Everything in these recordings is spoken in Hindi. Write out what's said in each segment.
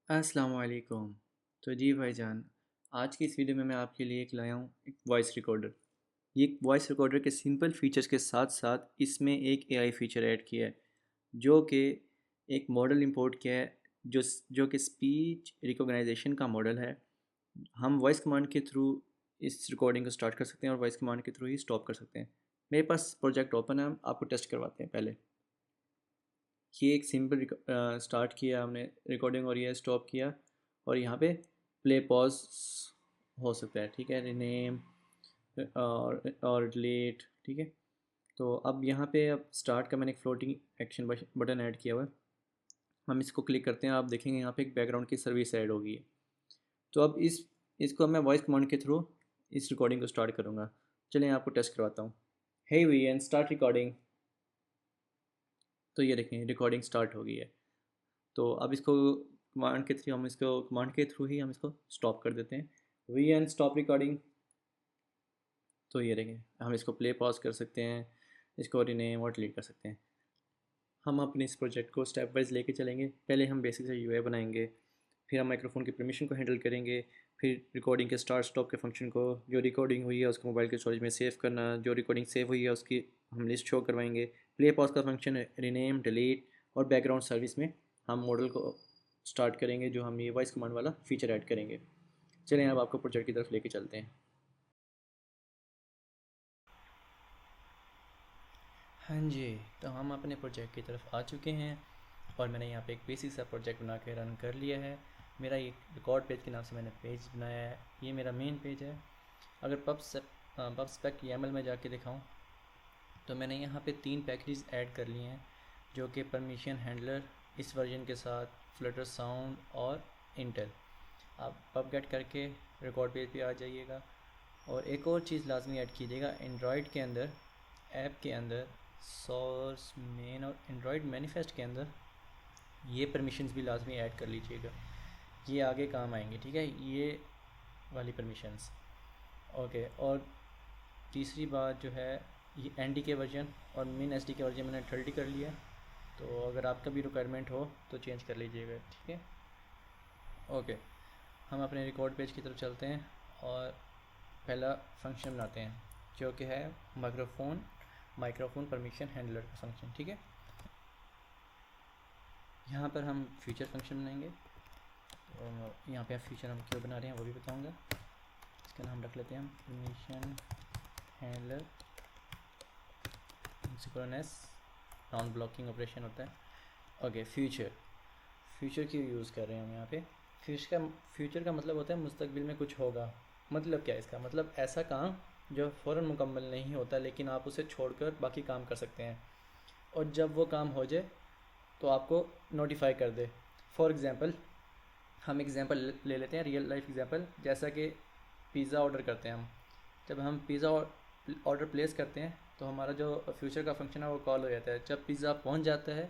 अस्सलाम वालेकुम। तो जी भाईजान, आज की इस वीडियो में मैं आपके लिए एक लाया हूँ एक वॉइस रिकॉर्डर। ये एक वॉइस रिकॉर्डर के सिंपल फीचर्स के साथ साथ इसमें एक एआई फीचर ऐड किया है, जो कि एक मॉडल इंपोर्ट किया है जो कि स्पीच रिकॉग्नाइजेशन का मॉडल है। हम वॉइस कमांड के थ्रू इस रिकॉर्डिंग को स्टार्ट कर सकते हैं और वॉइस कमांड के थ्रू ही स्टॉप कर सकते हैं। मेरे पास प्रोजेक्ट ओपन है, आपको टेस्ट करवाते हैं पहले। ये एक सिंपल स्टार्ट किया हमने रिकॉर्डिंग और ये स्टॉप किया और यहाँ पे प्ले पॉज हो सकता है, ठीक है, रीनेम और डिलीट, ठीक है। तो अब यहाँ पे अब स्टार्ट का मैंने एक फ्लोटिंग एक्शन बटन ऐड किया हुआ है। हम इसको क्लिक करते हैं, आप देखेंगे यहाँ पे एक बैकग्राउंड की सर्विस ऐड होगी है। तो अब इसको मैं वॉइस कमांड के थ्रू इस रिकॉर्डिंग को स्टार्ट करूँगा। चलिए आपको टेस्ट करवाता हूँ। हे वी एंड स्टार्ट रिकॉर्डिंग। तो ये देखें रिकॉर्डिंग स्टार्ट हो गई है। तो अब इसको कमांड के थ्रू ही हम इसको स्टॉप कर देते हैं। V N stop recording. तो ये देखें हम इसको प्ले पॉज कर सकते हैं, इसको रिनेम और डिलीट कर सकते हैं। हम अपने इस प्रोजेक्ट को स्टेप वाइज लेके चलेंगे। पहले हम बेसिक से यूआई बनाएंगे, फिर हम माइक्रोफोन की परमिशन को हैंडल करेंगे, फिर रिकॉर्डिंग के स्टार्ट स्टॉप के फंक्शन को, जो रिकॉर्डिंग हुई है उसको मोबाइल के स्टोरेज में सेव करना, जो रिकॉर्डिंग सेव हुई है उसकी हम लिस्ट शो करवाएंगे, प्ले पॉज का फंक्शन, रिनेम डिलीट, और बैकग्राउंड सर्विस में हम मॉडल को स्टार्ट करेंगे जो हम ये वॉइस कमांड वाला फीचर ऐड करेंगे। चलें अब आपको प्रोजेक्ट की तरफ लेके चलते हैं। हाँ जी, तो हम अपने प्रोजेक्ट की तरफ आ चुके हैं और मैंने यहाँ पे एक बेसिक सा प्रोजेक्ट बना के रन कर लिया है। मेरा ये रिकॉर्ड पेज के नाम से मैंने पेज बनाया है, ये मेरा मेन पेज है। अगर पब स्पेक YAML में जाके दिखाऊं तो मैंने यहाँ पे 3 पैकेजेस ऐड कर लिए हैं, जो कि परमिशन हैंडलर इस वर्जन के साथ, फ्लटर साउंड और इंटेल। आप पब गेट करके रिकॉर्ड पेज पे आ जाइएगा। और एक और चीज़ लाजमी ऐड कीजिएगा, एंड्रॉयड के अंदर, ऐप के अंदर, सोर्स मेन और एंड्रॉयड मैनिफेस्ट के अंदर ये परमिशंस भी लाजमी ऐड कर लीजिएगा, ये आगे काम आएंगे, ठीक है, ये वाली परमिशंस। ओके। और तीसरी बात जो है, ये एन डी के वर्जन और मिन एस डी के वर्जन मैंने 30 कर लिया, तो अगर आपका भी रिक्वायरमेंट हो तो चेंज कर लीजिएगा, ठीक है। ओके, हम अपने रिकॉर्ड पेज की तरफ चलते हैं और पहला फंक्शन बनाते हैं, जो कि है माइक्रोफोन परमिशन हैंडलर का फंक्शन, ठीक है। यहाँ पर हम फीचर फंक्शन बनाएंगे और यहाँ पे फीचर हम क्यों बना रहे हैं वो भी बताऊँगा। इसका नाम रख लेते हैं हम permission handler synchronous non blocking operation होता है। ओके, फ्यूचर की यूज़ कर रहे हैं हम यहाँ पे। फ्यूचर का मतलब होता है मुस्तकबिल में कुछ होगा। मतलब क्या है इसका मतलब, ऐसा काम जो फ़ौरन मुकम्मल नहीं होता लेकिन आप उसे छोड़कर बाकी काम कर सकते हैं, और जब वो काम हो जाए तो आपको नोटिफाई कर दे। फॉर एग्ज़ाम्पल, हम एग्ज़ाम्पल ले लेते हैं, रियल लाइफ एग्ज़ाम्पल, जैसा कि पिज़्ज़ा ऑर्डर करते हैं हम। जब हम पिज़्ज़ा ऑर्डर प्लेस करते हैं तो हमारा जो फ्यूचर का फंक्शन है वो कॉल हो जाता है। जब पिज़्ज़ा पहुंच जाता है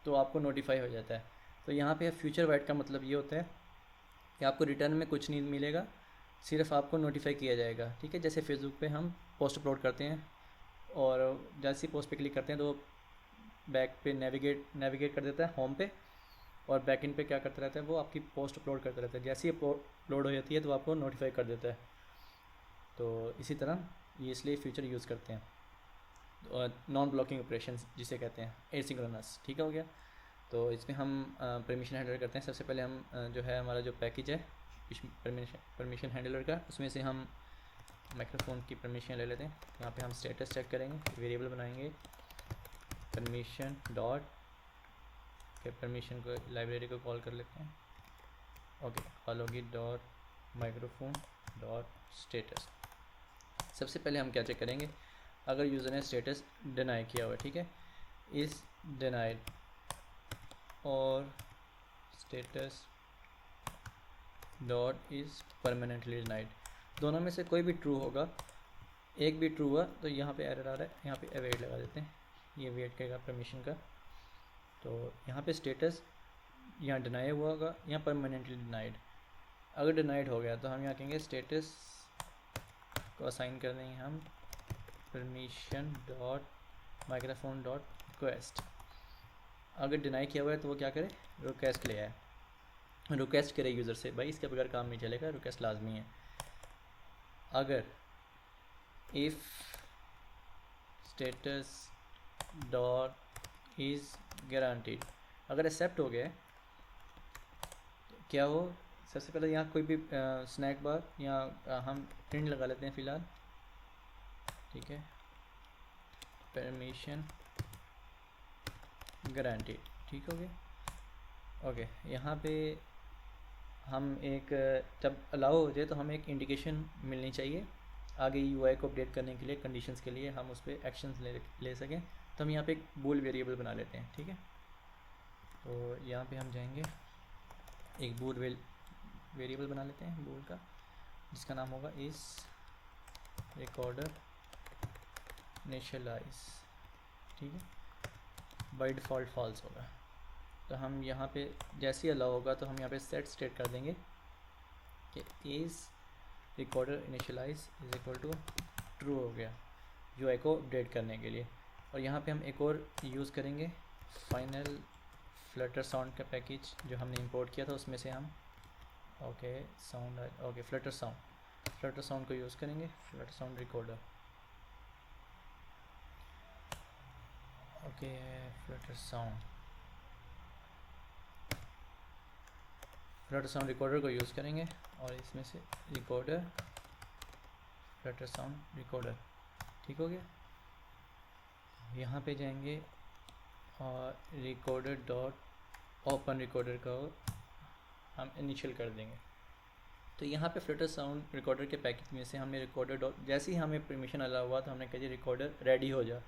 तो आपको नोटिफाई हो जाता है। तो यहाँ पे फ्यूचर वाइट का मतलब ये होता है कि आपको रिटर्न में कुछ नहीं मिलेगा, सिर्फ आपको नोटिफाई किया जाएगा, ठीक है। जैसे फेसबुक पे हम पोस्ट अपलोड करते हैं और जैसे ही पोस्ट पे क्लिक करते हैं तो बैक पे नेविगेट कर देता है होम पे, और बैक इन पे क्या करता रहता है, वो आपकी पोस्ट अपलोड करता रहता है। जैसे ही अपलोड हो जाती है तो आपको नोटिफाई कर देता है। तो इसी तरह ये इसलिए फीचर यूज़ करते हैं। नॉन ब्लॉकिंग ऑपरेशन जिसे कहते हैं, एसिंक्रोनस, ठीक हो गया। तो इसमें हम परमिशन हैंडलर करते हैं। सबसे पहले हम जो है हमारा जो पैकेज है परमिशन हैंडलर का, उसमें से हम माइक्रोफोन की परमिशन ले लेते हैं। यहाँ पे हम स्टेटस चेक करेंगे, वेरिएबल बनाएंगे परमिशन डॉट के, परमिशन को लाइब्रेरी को कॉल कर लेते हैं। ओके, कॉल होगी डॉट माइक्रोफोन डॉट स्टेटस। सबसे पहले हम क्या चेक करेंगे, अगर यूज़र ने स्टेटस डिनाई किया हुआ है, ठीक है, इस डिनाइड और status dot is permanently denied, दोनों में से कोई भी ट्रू होगा। एक भी ट्रू हुआ तो यहाँ पे एरर आ रहा है, यहाँ पे अवेट लगा देते हैं, ये वेट करेगा परमिशन का। तो यहाँ पे स्टेटस यहाँ डिनाई हुआ होगा, यहाँ परमानेंटली डिनाइड। अगर डिनाइड हो गया तो हम यहाँ कहेंगे स्टेटस को असाइन कर देंगे हम permission dot microphone dot request. अगर डिनाई किया हुआ है तो वो क्या करे, रिक्वेस्ट ले आए। रिक्वेस्ट करे यूज़र से, भाई इसके बगैर काम नहीं चलेगा, रिक्वेस्ट लाजमी है। अगर if status dot is guaranteed, अगर एक्सेप्ट हो गया क्या हो, सबसे पहले यहाँ कोई भी स्नैक बार या हम प्रिंट लगा लेते हैं फ़िलहाल, ठीक है, परमिशन गारंटीड, ठीक हो गया। ओके, यहाँ पे हम एक जब अलाउ हो जाए तो हमें एक इंडिकेशन मिलनी चाहिए आगे यूआई को अपडेट करने के लिए, कंडीशंस के लिए हम उस पर एक्शंस ले सकें। तो हम यहाँ पे एक बूल वेरिएबल बना लेते हैं, ठीक है। तो यहाँ पे हम जाएंगे, एक बूल वेरिएबल बना लेते हैं बूल का, जिसका नाम होगा इस रिकॉर्डर इनिशियलाइज, ठीक है, बाय डिफ़ॉल्ट फॉल्स होगा। तो हम यहाँ पे जैसे ही अलाउ होगा तो हम यहाँ पे सेट स्टेट कर देंगे कि is recorder initialise is equal to true हो गया यूआई को अपडेट करने के लिए। और यहाँ पे हम एक और यूज़ करेंगे फाइनल फ्लटर साउंड का पैकेज जो हमने इंपोर्ट किया था, उसमें से हम फ्लटर साउंड को यूज़ करेंगे, Flutter sound recorder, okay, Flutter sound recorder को यूज़ करेंगे और इसमें से रिकॉर्डर फ्लटर साउंड रिकॉर्डर, ठीक हो गया। यहाँ पे जाएंगे और रिकॉर्डर डॉट ओपन रिकॉर्डर को हम इनिशियल कर देंगे। तो यहाँ पे फ्लटर साउंड रिकॉर्डर के पैकेज में से हमें रिकॉर्डर डॉट, जैसे ही हमें परमिशन अलाउ हुआ तो हमने कहा जी रिकॉर्डर रेडी हो जा,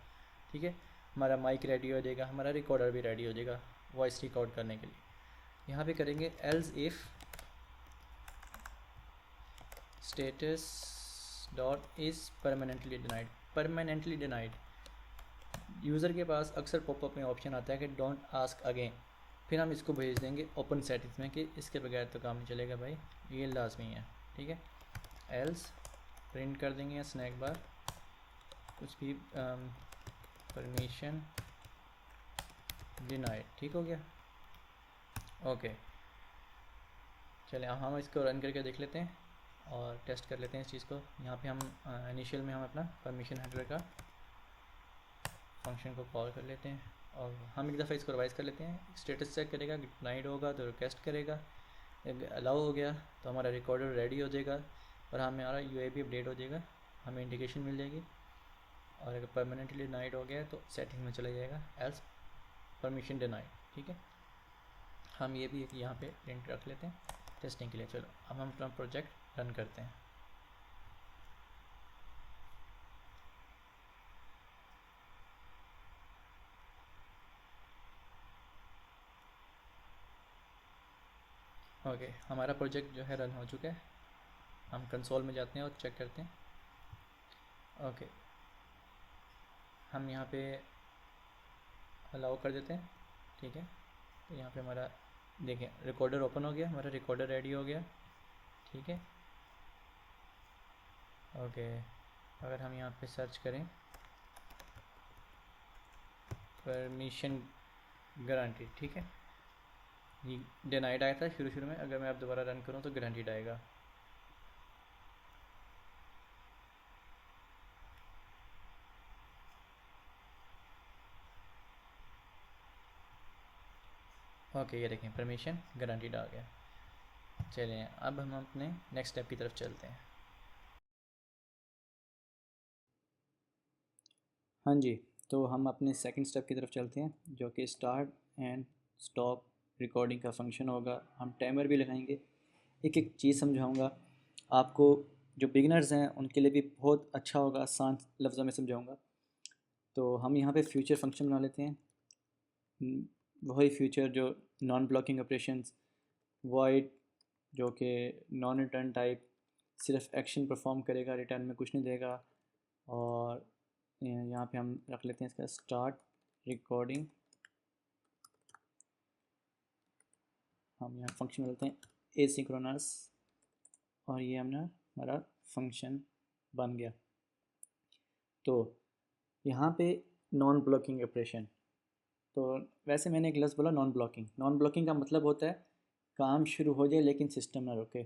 ठीक है, हमारा माइक रेडी हो जाएगा, हमारा रिकॉर्डर भी रेडी हो जाएगा वॉइस रिकॉर्ड करने के लिए। यहाँ पे करेंगे else if status dot is permanently denied. User के पास अक्सर पॉपअप में ऑप्शन आता है कि डोंट आस्क अगेन, फिर हम इसको भेज देंगे ओपन सेटिंग्स में कि इसके बगैर तो काम नहीं चलेगा भाई, ये लाजमी है, ठीक है। एल्स प्रिंट कर देंगे स्नैक बार कुछ भी परमिशन डिनाइड, ठीक हो गया। ओके, चलिए हम इसको रन करके देख लेते हैं और टेस्ट कर लेते हैं इस चीज़ को। यहाँ पे हम इनिशियल में हम अपना परमिशन हेडर का फंक्शन को कॉल कर लेते हैं और हम एक दफ़ा इसको रिवाइज कर लेते हैं। स्टेटस चेक करेगा, डिनाइड होगा तो रिक्वेस्ट करेगा, अलाउ हो गया तो हमारा रिकॉर्डर रेडी हो जाएगा और हमारा यूआई भी अपडेट हो जाएगा, हमें इंडिकेशन मिल जाएगी। और अगर परमानेंटली डिनाइड हो गया तो सेटिंग में चला जाएगा एल्स परमिशन डिनाइड, ठीक है। हम ये भी एक यहाँ पे प्रिंट रख लेते हैं टेस्टिंग के लिए। चलो अब हम अपना प्रोजेक्ट रन करते हैं। ओके, हमारा प्रोजेक्ट जो है रन हो चुका है। हम कंसोल में जाते हैं और चेक करते हैं। ओके, हम यहाँ पे अलाउ कर देते हैं, ठीक है। तो यहाँ पे हमारा देखें रिकॉर्डर ओपन हो गया, हमारा रिकॉर्डर रेडी हो गया, ठीक है। ओके, अगर हम यहाँ पे सर्च करें परमिशन गारंटीड, ठीक है, ये डिनाइड आया था शुरू में, अगर मैं अब दोबारा रन करूँ तो गारंटीड आएगा। ओके, ये देखें परमिशन गारंटीड आ गया। चलिए अब हम अपने नेक्स्ट स्टेप की तरफ चलते हैं। हाँ जी, तो हम अपने सेकंड स्टेप की तरफ चलते हैं जो कि स्टार्ट एंड स्टॉप रिकॉर्डिंग का फंक्शन होगा। हम टाइमर भी लगाएंगे, एक एक चीज़ समझाऊंगा आपको, जो बिगिनर्स हैं उनके लिए भी बहुत अच्छा होगा, आसान लफ्ज़ों में समझाऊंगा। तो हम यहाँ पे फ्यूचर फंक्शन बना लेते हैं, वही फ्यूचर जो नॉन ब्लॉकिंग ऑपरेशंस, वॉइड जो कि नॉन रिटर्न टाइप, सिर्फ एक्शन परफॉर्म करेगा, रिटर्न में कुछ नहीं देगा। और यहाँ पे हम रख लेते हैं इसका स्टार्ट रिकॉर्डिंग, हम यहाँ फंक्शन डालते हैं एसिंक्रोनस और ये हमारा फंक्शन बन गया। तो यहाँ पे नॉन ब्लॉकिंग ऑपरेशन, तो वैसे मैंने एक लफ्ज़ बोला नॉन ब्लॉकिंग का मतलब होता है काम शुरू हो जाए लेकिन सिस्टम ना रुके,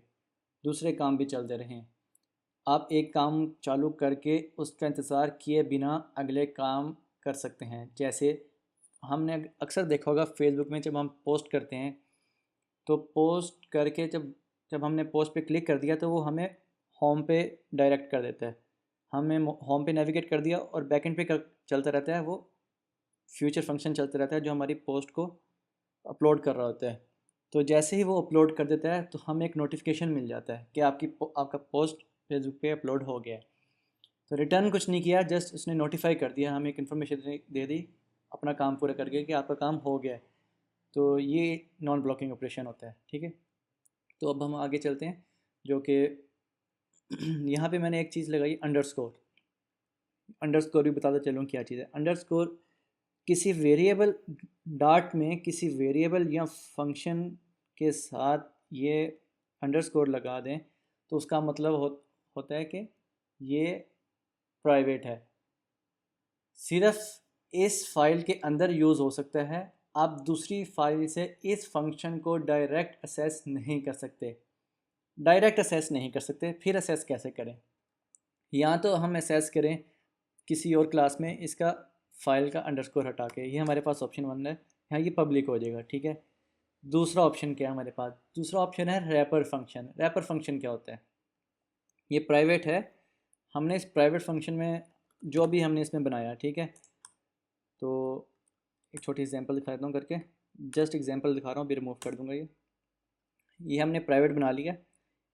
दूसरे काम भी चलते रहें। आप एक काम चालू करके उसका इंतज़ार किए बिना अगले काम कर सकते हैं। जैसे हमने अक्सर देखा होगा फेसबुक में जब हम पोस्ट करते हैं तो पोस्ट करके जब जब हमने पोस्ट पे क्लिक कर दिया तो वो हमें होम पे डायरेक्ट कर देता है। हमें होम पे नेविगेट कर दिया और बैकएंड पे चलता रहता है, वो फ्यूचर फंक्शन चलता रहता है जो हमारी पोस्ट को अपलोड कर रहा होता है। तो जैसे ही वो अपलोड कर देता है तो हमें एक नोटिफिकेशन मिल जाता है कि आपका पोस्ट फेसबुक पे अपलोड हो गया है। तो रिटर्न कुछ नहीं किया, जस्ट उसने नोटिफाई कर दिया, हमें एक इन्फॉर्मेशन दे दी अपना काम पूरा करके कि आपका काम हो गया है। तो ये नॉन ब्लॉकिंग ऑपरेशन होता है, ठीक है। तो अब हम आगे चलते हैं, जो कि यहाँ पे मैंने एक चीज़ लगाई अंडरस्कोर। अंडरस्कोर भी बताता चलूँ क्या चीज़ है। अंडरस्कोर किसी वेरिएबल डाट में किसी वेरिएबल या फंक्शन के साथ ये अंडरस्कोर लगा दें तो उसका मतलब होता है कि ये प्राइवेट है, सिर्फ इस फाइल के अंदर यूज़ हो सकता है। आप दूसरी फाइल से इस फंक्शन को डायरेक्ट असेस नहीं कर सकते। डायरेक्ट असेस नहीं कर सकते, फिर असेस कैसे करें? या तो हम असेस करें किसी और क्लास में इसका फाइल का अंडरस्कोर हटा के, ये हमारे पास ऑप्शन 1 है, यहाँ ये पब्लिक हो जाएगा, ठीक है। दूसरा ऑप्शन क्या है हमारे पास? दूसरा ऑप्शन है रैपर फंक्शन। रैपर फंक्शन क्या होता है? ये प्राइवेट है, हमने इस प्राइवेट फंक्शन में जो भी हमने इसमें बनाया, ठीक है। तो एक छोटी एग्जांपल दिखा देता हूँ करके, जस्ट एग्जांपल दिखा रहा हूँ, भी रिमूव कर दूँगा। ये हमने प्राइवेट बना लिया।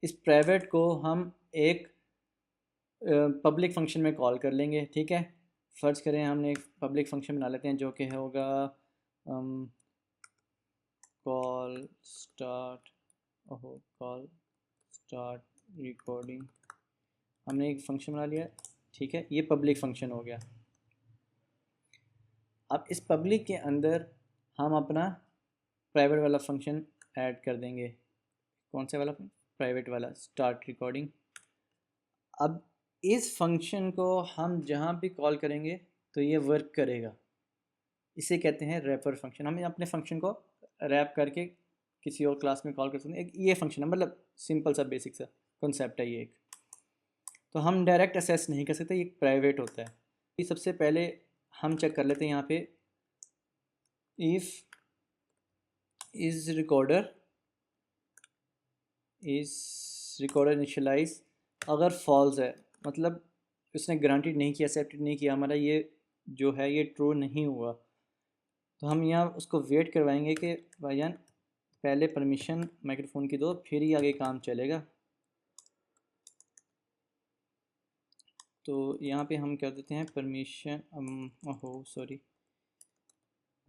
इस प्राइवेट को हम एक पब्लिक फंक्शन में कॉल कर लेंगे, ठीक है। फ़र्ज़ करें हमने एक पब्लिक फंक्शन बना लेते हैं जो कि होगा कॉल स्टार्ट रिकॉर्डिंग। हमने एक फंक्शन बना लिया, ठीक है, ये पब्लिक फंक्शन हो गया। अब इस पब्लिक के अंदर हम अपना प्राइवेट वाला फंक्शन ऐड कर देंगे। कौन सा वाला? प्राइवेट वाला, स्टार्ट रिकॉर्डिंग। अब इस फंक्शन को हम जहाँ भी कॉल करेंगे तो ये वर्क करेगा, इसे कहते हैं रैपर फंक्शन। हम अपने फंक्शन को रैप करके किसी और क्लास में कॉल कर सकते हैं। एक ये फंक्शन है, मतलब सिंपल सा बेसिक सा कॉन्सेप्ट है ये एक। तो हम डायरेक्ट असेस नहीं कर सकते, ये प्राइवेट होता है। ये सबसे पहले हम चेक कर लेते हैं यहाँ पे, इफ़ इज़ रिकॉर्डर इनिशियलाइज, अगर फॉल्स है मतलब उसने ग्रांटेड नहीं किया, एक्सेप्टेड नहीं किया, हमारा ये जो है ये ट्रू नहीं हुआ, तो हम यहाँ उसको वेट करवाएंगे कि भाईजान पहले परमिशन माइक्रोफोन की दो, फिर ही आगे काम चलेगा। तो यहाँ पे हम क्या देते हैं, परमिशन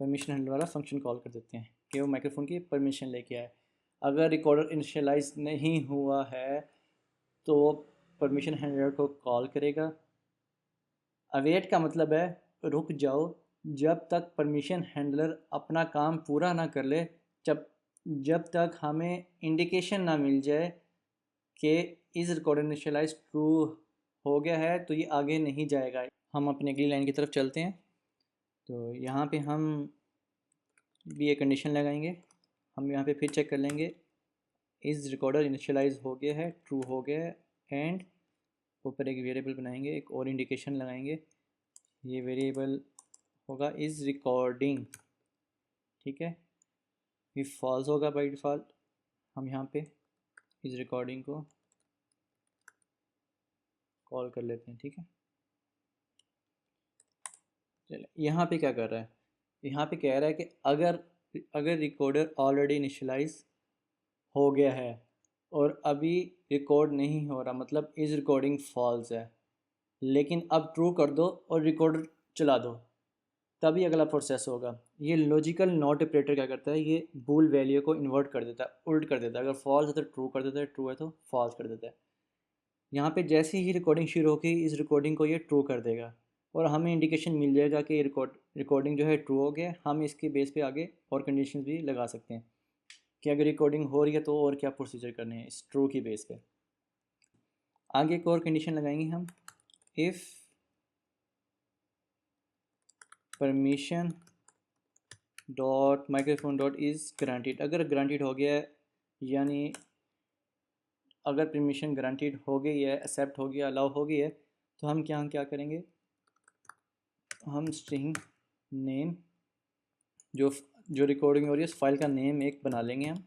परमिशन हैंडल वाला फंक्शन कॉल कर देते हैं कि वो माइक्रोफोन की परमिशन लेके आए। अगर रिकॉर्डर इनिशियलाइज नहीं हुआ है तो परमिशन हैंडलर को कॉल करेगा। अवेट का मतलब है रुक जाओ जब तक परमिशन हैंडलर अपना काम पूरा ना कर ले, जब तक हमें इंडिकेशन ना मिल जाए कि इस रिकॉर्ड इनिशियलाइज ट्रू हो गया है तो ये आगे नहीं जाएगा। हम अपनी अगली लाइन की तरफ चलते हैं। तो यहाँ पे हम भी एक कंडीशन लगाएंगे। हम यहाँ पे फिर चेक कर लेंगे, इस रिकॉर्डर इनिशियलाइज हो गया है, ट्रू हो गया है, एंड ऊपर एक वेरिएबल बनाएंगे, एक और इंडिकेशन लगाएंगे, ये वेरिएबल होगा इज़ रिकॉर्डिंग, ठीक है। ये फॉल्स होगा बाय डिफ़ॉल्ट, हम यहाँ पे इस रिकॉर्डिंग को कॉल कर लेते हैं, ठीक है। चलिए यहाँ पे क्या कर रहा है, यहाँ पे कह रहा है कि अगर रिकॉर्डर ऑलरेडी इनिशियलाइज हो गया है और अभी रिकॉर्ड नहीं हो रहा, मतलब इस रिकॉर्डिंग फॉल्स है, लेकिन अब ट्रू कर दो और रिकॉर्डर चला दो, तभी अगला प्रोसेस होगा। ये लॉजिकल नॉट ऑपरेटर क्या करता है, ये बूल वैल्यू को इन्वर्ट कर देता है, उल्ट कर देता है। अगर फॉल्स है तो ट्रू कर देता है, ट्रू है तो फॉल्स कर देता है। यहाँ पे जैसे ही रिकॉर्डिंग शुरू होगी इस रिकॉर्डिंग को ये ट्रू कर देगा और हमें इंडिकेशन मिल जाएगा कि रिकॉर्डिंग जो है ट्रू हो गया। हम इसके बेस पे आगे और कंडीशन भी लगा सकते हैं कि अगर रिकॉर्डिंग हो रही है तो और क्या प्रोसीजर करने हैं इस ट्रू की बेस पे। आगे एक और कंडीशन लगाएंगे हम, if permission dot microphone dot is granted. अगर ग्रांटेड हो गया है यानी अगर परमिशन ग्रांटेड हो गई है, एक्सेप्ट हो गया, अलाउ हो गई है, तो हम क्या करेंगे, हम स्ट्रिंग नेम जो जो रिकॉर्डिंग हो रही है उस फाइल का नेम एक बना लेंगे हम।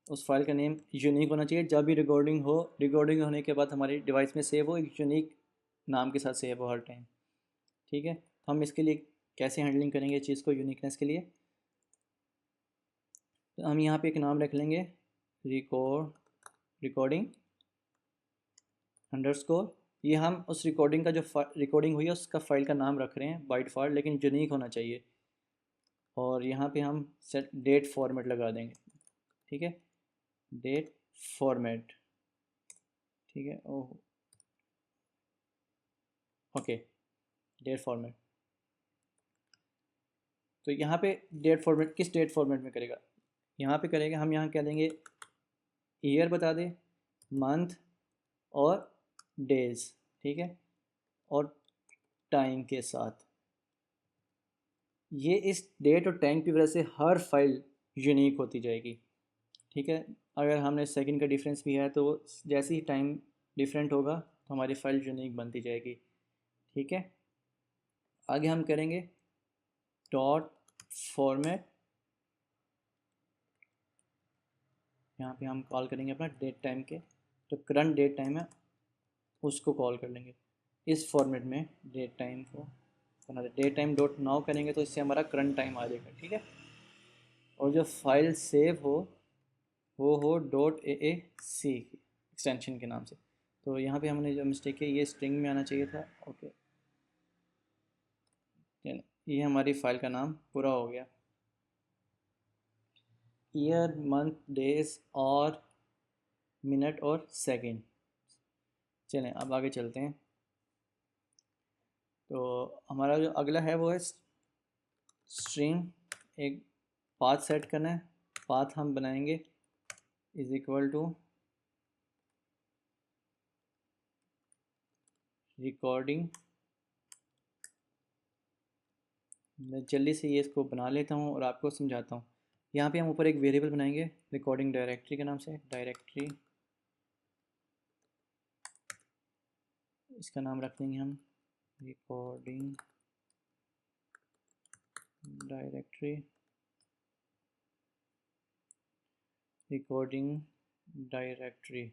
उस फाइल का नेम यूनिक होना चाहिए, जब भी रिकॉर्डिंग हो, रिकॉर्डिंग होने के बाद हमारी डिवाइस में सेव हो, एक यूनिक नाम के साथ सेव हो हर टाइम। ठीक है, हम इसके लिए कैसे हैंडलिंग करेंगे चीज़ को, यूनिकनेस के लिए, तो हम यहाँ पे एक नाम रख लेंगे, रिकॉर्डिंग अंडरस्कोर। ये हम उस रिकॉर्डिंग का जो रिकॉर्डिंग हुई है उसका फाइल का नाम रख रहे हैं बाय डिफ़ॉल्ट, लेकिन यूनिक होना चाहिए। और यहाँ पे हम सेट डेट फॉर्मेट लगा देंगे। ठीक है, डेट फॉर्मेट, ठीक है, ओह ओके, डेट फॉर्मेट। तो यहाँ पे डेट फॉर्मेट किस डेट फॉर्मेट में करेगा, यहाँ पे करेगा, हम यहाँ कह देंगे ईयर बता दें, मंथ और डेज, ठीक है, और टाइम के साथ। ये इस डेट और टाइम की वजह से हर फाइल यूनिक होती जाएगी। ठीक है, अगर हमने सेकंड का डिफरेंस भी है तो जैसे ही टाइम डिफरेंट होगा तो हमारी फाइल यूनिक बनती जाएगी। ठीक है, आगे हम करेंगे डॉट फॉर्मेट, यहाँ पे हम कॉल करेंगे अपना डेट टाइम के, तो करंट डेट टाइम है उसको कॉल कर लेंगे इस फॉर्मेट में, डेट टाइम को बना दे, डेट टाइम डॉट नाउ करेंगे तो इससे हमारा करंट टाइम आ जाएगा। ठीक है, और जो फाइल सेव हो वो हो डॉट ए सी एक्सटेंशन के नाम से। तो यहाँ पे हमने जो मिस्टेक है, ये स्ट्रिंग में आना चाहिए था। ओके, ये हमारी फाइल का नाम पूरा हो गया, ईयर मंथ डेज और मिनट और सेकंड। चलें अब आगे चलते हैं। तो हमारा जो अगला है वो है स्ट्रीम, एक पाथ सेट करना है। पाथ हम बनाएंगे इज इक्वल टू रिकॉर्डिंग, मैं जल्दी से ये इसको बना लेता हूँ और आपको समझाता हूँ। यहाँ पे हम ऊपर एक वेरिएबल बनाएंगे रिकॉर्डिंग डायरेक्टरी के नाम से, डायरेक्टरी, इसका नाम रख देंगे हम रिकॉर्डिंग डायरेक्टरी, रिकॉर्डिंग डायरेक्टरी।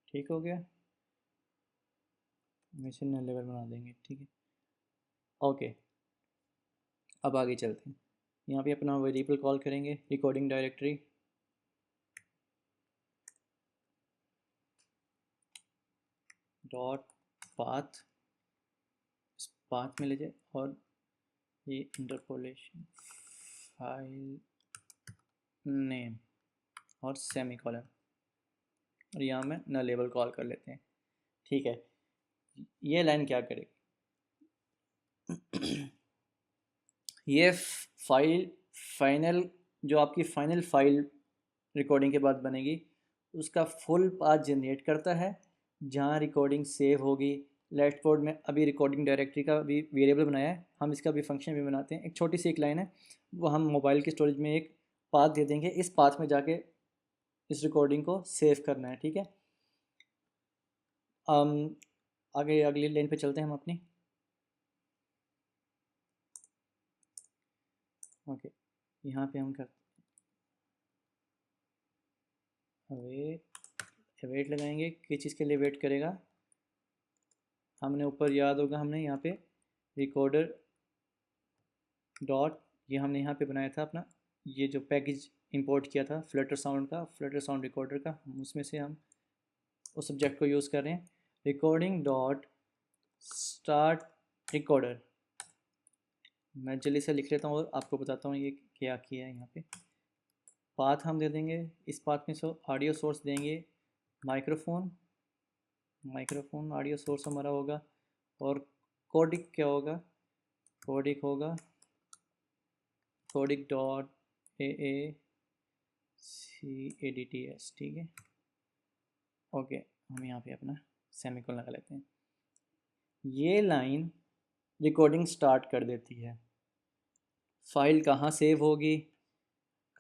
ठीक हो गया, इसे नया लेवल बना देंगे। ठीक है, ओके, अब आगे चलते हैं। यहाँ पे अपना वेरिएबल कॉल करेंगे रिकॉर्डिंग डायरेक्टरी, डॉट पाथ, इस पाथ में ले जाए और ये इंटरपोलेशन फाइल नेम और सेमी कॉलन, और यहाँ में नया लेवल कॉल कर लेते हैं। ठीक है, ये लाइन क्या करेगी, ये फाइल फाइनल, जो आपकी फाइनल फाइल रिकॉर्डिंग के बाद बनेगी उसका फुल पाथ जनरेट करता है जहाँ रिकॉर्डिंग सेव होगी। लेफ्ट कोड में अभी रिकॉर्डिंग डायरेक्टरी का भी वेरिएबल बनाया है, हम इसका भी फंक्शन भी बनाते हैं। एक छोटी सी एक लाइन है, वो हम मोबाइल की स्टोरेज में एक पाथ दे देंगे, इस पाथ में जाके इस रिकॉर्डिंग को सेव करना है। ठीक है, आगे अगली लाइन पे चलते हैं हम अपनी। ओके, यहाँ पे हम करते वेट लगाएंगे, किस चीज़ के लिए वेट करेगा, हमने ऊपर याद होगा हमने यहाँ पे रिकॉर्डर डॉट, ये हमने यहाँ पे बनाया था अपना, ये जो पैकेज इंपोर्ट किया था फ्लटर साउंड का, फ्लटर साउंड रिकॉर्डर का, उसमें से हम उस सब्जेक्ट को यूज़ कर रहे हैं। रिकॉर्डिंग डॉट स्टार्ट रिकॉर्डर, मैं जल्दी से लिख लेता हूँ और आपको बताता हूँ ये क्या किया है। यहाँ पे पाथ हम दे देंगे, इस पाथ में से ऑडियो सोर्स देंगे माइक्रोफोन, माइक्रोफोन ऑडियो सोर्स हमारा होगा, और कोडिक क्या होगा, कोडिक होगा codec dot A C A D T S. ठीक है, ओके, हम यहाँ पे अपना सेमीकोलन लगा लेते हैं। ये लाइन रिकॉर्डिंग स्टार्ट कर देती है, फाइल कहाँ सेव होगी,